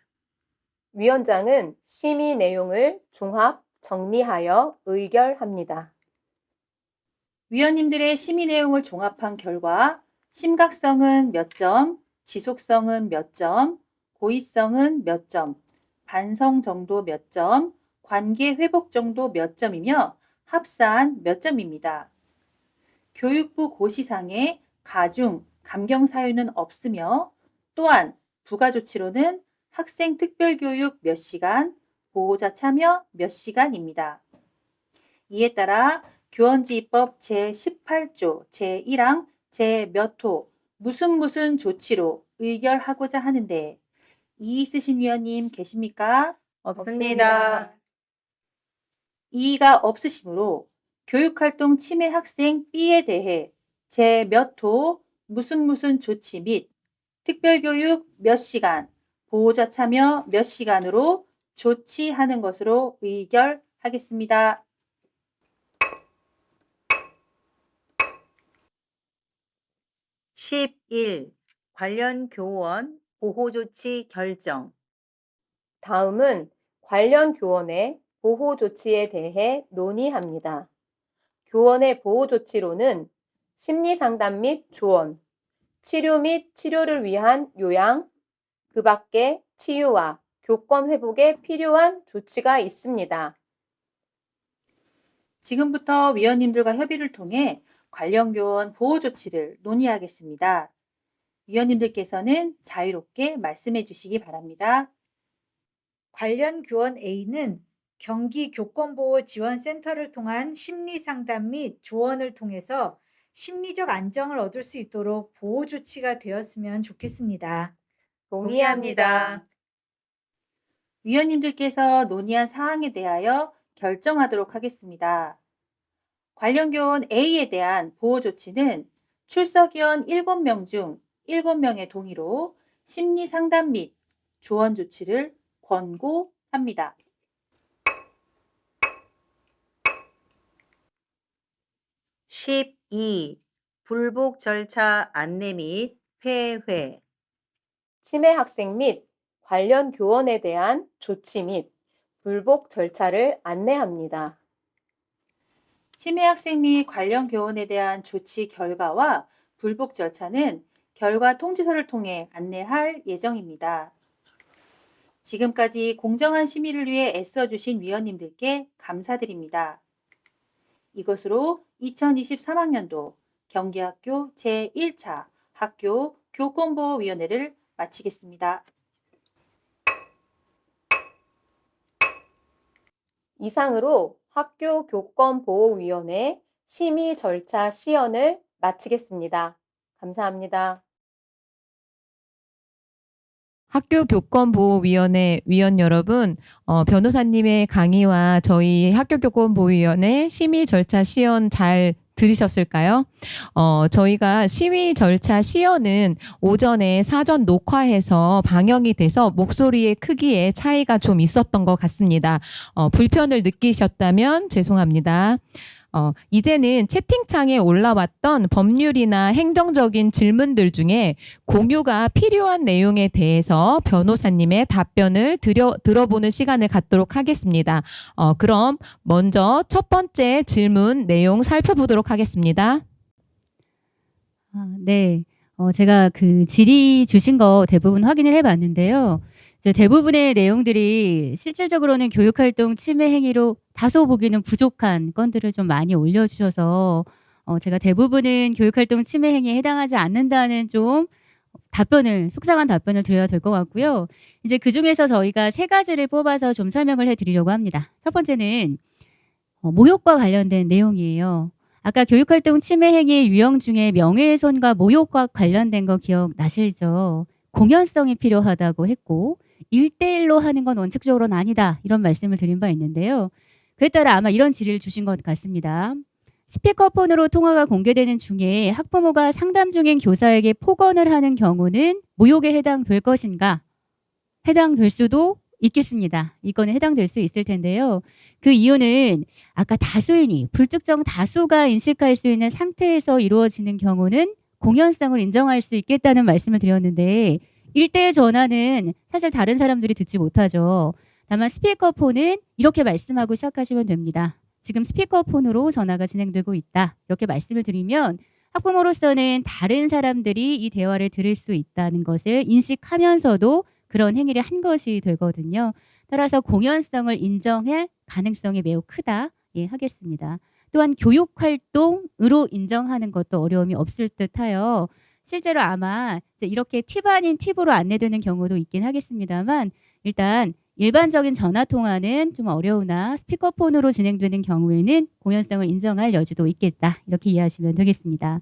위원장은 심의 내용을 종합 정리하여 의결합니다. 위원님들의 심의 내용을 종합한 결과 심각성은 몇 점, 지속성은 몇 점, 고의성은 몇 점, 반성 정도 몇 점, 관계 회복 정도 몇 점이며 합산 몇 점입니다. 교육부 고시상에 가중, 감경 사유는 없으며 또한 부가 조치로는 학생 특별교육 몇 시간, 보호자 참여 몇 시간입니다. 이에 따라 교원지휘법 제18조 제1항 제 몇 호 무슨 조치로 의결하고자 하는데 이의 있으신 위원님 계십니까? 없습니다. 이의가 없으시므로 교육활동 치매 학생 B에 대해 제 몇 호 무슨 조치 및 특별교육 몇 시간, 보호자 참여 몇 시간으로 조치하는 것으로 의결하겠습니다. (11) 관련 교원 보호조치 결정. 다음은 관련 교원의 보호 조치에 대해 논의합니다. 교원의 보호 조치로는 심리상담 및 조언, 치료 및 치료를 위한 요양, 그 밖에 치유와 교권 회복에 필요한 조치가 있습니다. 지금부터 위원님들과 협의를 통해 관련 교원 보호 조치를 논의하겠습니다. 위원님들께서는 자유롭게 말씀해 주시기 바랍니다. 관련 교원 A는 경기교권보호지원센터를 통한 심리상담 및 조언을 통해서 심리적 안정을 얻을 수 있도록 보호 조치가 되었으면 좋겠습니다. 동의합니다. 위원님들께서 논의한 사항에 대하여 결정하도록 하겠습니다. 관련 교원 A에 대한 보호 조치는 출석위원 7명 중 7명의 동의로 심리 상담 및 조언 조치를 권고합니다. 12. 불복 절차 안내 및 폐회. 치매 학생 및 관련 교원에 대한 조치 및 불복 절차를 안내합니다. 치매 학생 및 관련 교원에 대한 조치 결과와 불복 절차는 결과 통지서를 통해 안내할 예정입니다. 지금까지 공정한 심의를 위해 애써주신 위원님들께 감사드립니다. 이것으로 2023학년도 경기학교 제1차 학교 교권보호위원회를 마치겠습니다. 이상으로 학교 교권보호위원회 심의 절차 시연을 마치겠습니다. 감사합니다. 학교교권보호위원회 위원 여러분, 변호사님의 강의와 저희 학교교권보호위원회 심의 절차 시연 잘 들으셨을까요? 저희가 심의 절차 시연은 오전에 사전 녹화해서 방영이 돼서 목소리의 크기에 차이가 좀 있었던 것 같습니다. 불편을 느끼셨다면 죄송합니다. 이제는 채팅창에 올라왔던 법률이나 행정적인 질문들 중에 공유가 필요한 내용에 대해서 변호사님의 답변을 들어보는 시간을 갖도록 하겠습니다. 그럼 먼저 첫 번째 질문 내용 살펴보도록 하겠습니다. 네. 제가 그 질의 주신 거 대부분 확인을 해봤는데요. 이제 대부분의 내용들이 실질적으로는 교육활동 침해 행위로 다소 보기는 부족한 건들을 좀 많이 올려주셔서 제가 대부분은 교육활동 침해 행위에 해당하지 않는다는 좀 속상한 답변을 드려야 될 것 같고요. 이제 그 중에서 저희가 3가지를 뽑아서 좀 설명을 해드리려고 합니다. 첫 번째는 모욕과 관련된 내용이에요. 아까 교육활동 침해 행위의 유형 중에 명예훼손과 모욕과 관련된 거 기억나시죠? 공연성이 필요하다고 했고 1대1로 하는 건 원칙적으로는 아니다. 이런 말씀을 드린 바 있는데요. 그에 따라 아마 이런 질의를 주신 것 같습니다. 스피커폰으로 통화가 공개되는 중에 학부모가 상담 중인 교사에게 폭언을 하는 경우는 모욕에 해당될 것인가? 해당될 수도 있겠습니다. 이 건에 해당될 수 있을 텐데요. 그 이유는 아까 다수인이 불특정 다수가 인식할 수 있는 상태에서 이루어지는 경우는 공연성을 인정할 수 있겠다는 말씀을 드렸는데 1대1 전화는 사실 다른 사람들이 듣지 못하죠. 다만 스피커폰은 이렇게 말씀하고 시작하시면 됩니다. 지금 스피커폰으로 전화가 진행되고 있다. 이렇게 말씀을 드리면 학부모로서는 다른 사람들이 이 대화를 들을 수 있다는 것을 인식하면서도 그런 행위를 한 것이 되거든요. 따라서 공연성을 인정할 가능성이 매우 크다 하겠습니다. 또한 교육활동으로 인정하는 것도 어려움이 없을 듯하여 실제로 아마 이렇게 팁 아닌 팁으로 안내되는 경우도 있긴 하겠습니다만 일단 일반적인 전화통화는 좀 어려우나 스피커폰으로 진행되는 경우에는 공연성을 인정할 여지도 있겠다. 이렇게 이해하시면 되겠습니다.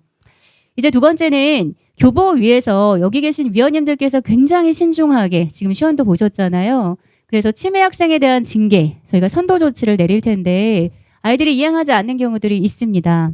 이제 두 번째는 교보위에서 여기 계신 위원님들께서 굉장히 신중하게 지금 시연도 보셨잖아요. 그래서 치매 학생에 대한 징계, 저희가 선도 조치를 내릴 텐데 아이들이 이행하지 않는 경우들이 있습니다.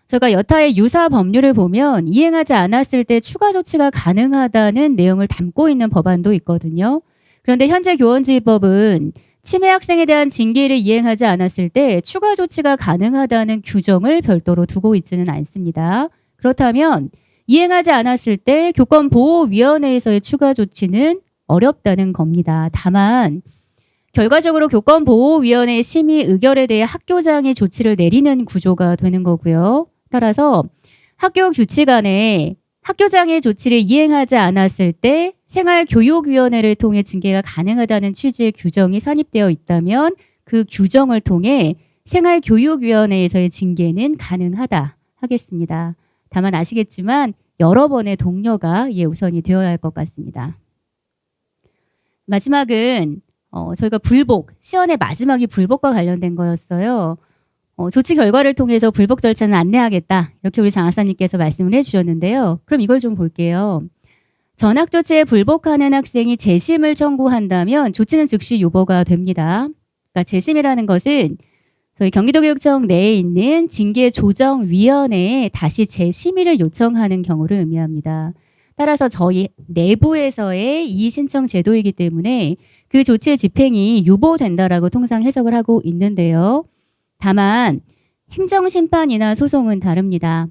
저희가 여타의 유사 법률을 보면 이행하지 않았을 때 추가 조치가 가능하다는 내용을 담고 있는 법안도 있거든요. 그런데 현재 교원지휘법은 치매 학생에 대한 징계를 이행하지 않았을 때 추가 조치가 가능하다는 규정을 별도로 두고 있지는 않습니다. 그렇다면 이행하지 않았을 때 교권보호위원회에서의 추가 조치는 어렵다는 겁니다. 다만 결과적으로 교권보호위원회의 심의 의결에 대해 학교장이 조치를 내리는 구조가 되는 거고요. 따라서 학교 규칙 안에 학교장의 조치를 이행하지 않았을 때 생활교육위원회를 통해 징계가 가능하다는 취지의 규정이 산입되어 있다면 그 규정을 통해 생활교육위원회에서의 징계는 가능하다 하겠습니다. 다만 아시겠지만 여러 번의 독려가 우선이 되어야 할 것 같습니다. 마지막은 저희가 불복, 시연의 마지막이 불복과 관련된 거였어요. 조치 결과를 통해서 불복 절차는 안내하겠다. 이렇게 우리 장학사님께서 말씀을 해주셨는데요. 그럼 이걸 좀 볼게요. 전학 조치에 불복하는 학생이 재심을 청구한다면 조치는 즉시 유보가 됩니다. 그러니까 재심이라는 것은 저희 경기도교육청 내에 있는 징계조정위원회에 다시 재심의를 요청하는 경우를 의미합니다. 따라서 저희 내부에서의 이의 신청 제도이기 때문에 그 조치의 집행이 유보된다라고 통상 해석을 하고 있는데요. 다만 행정심판이나 소송은 다릅니다.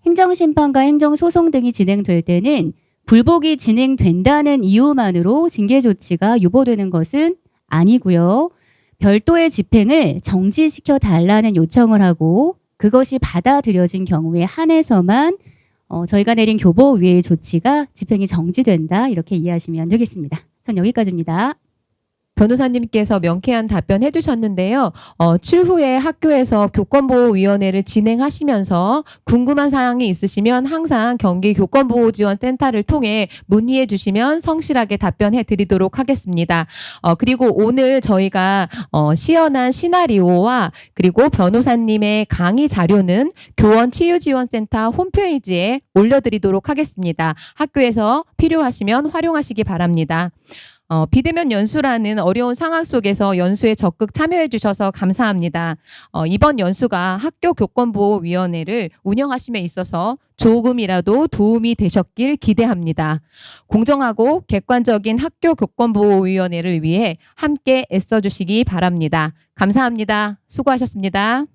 행정심판과 행정소송 등이 진행될 때는 불복이 진행된다는 이유만으로 징계조치가 유보되는 것은 아니고요. 별도의 집행을 정지시켜 달라는 요청을 하고 그것이 받아들여진 경우에 한해서만 저희가 내린 교보위의 조치가 집행이 정지된다 이렇게 이해하시면 되겠습니다. 전 여기까지입니다. 변호사님께서 명쾌한 답변해 주셨는데요. 추후에 학교에서 교권보호위원회를 진행하시면서 궁금한 사항이 있으시면 항상 경기교권보호지원센터를 통해 문의해 주시면 성실하게 답변해 드리도록 하겠습니다. 그리고 오늘 저희가 시연한 시나리오와 그리고 변호사님의 강의 자료는 교원치유지원센터 홈페이지에 올려드리도록 하겠습니다. 학교에서 필요하시면 활용하시기 바랍니다. 비대면 연수라는 어려운 상황 속에서 연수에 적극 참여해 주셔서 감사합니다. 이번 연수가 학교교권보호위원회를 운영하심에 있어서 조금이라도 도움이 되셨길 기대합니다. 공정하고 객관적인 학교교권보호위원회를 위해 함께 애써주시기 바랍니다. 감사합니다. 수고하셨습니다.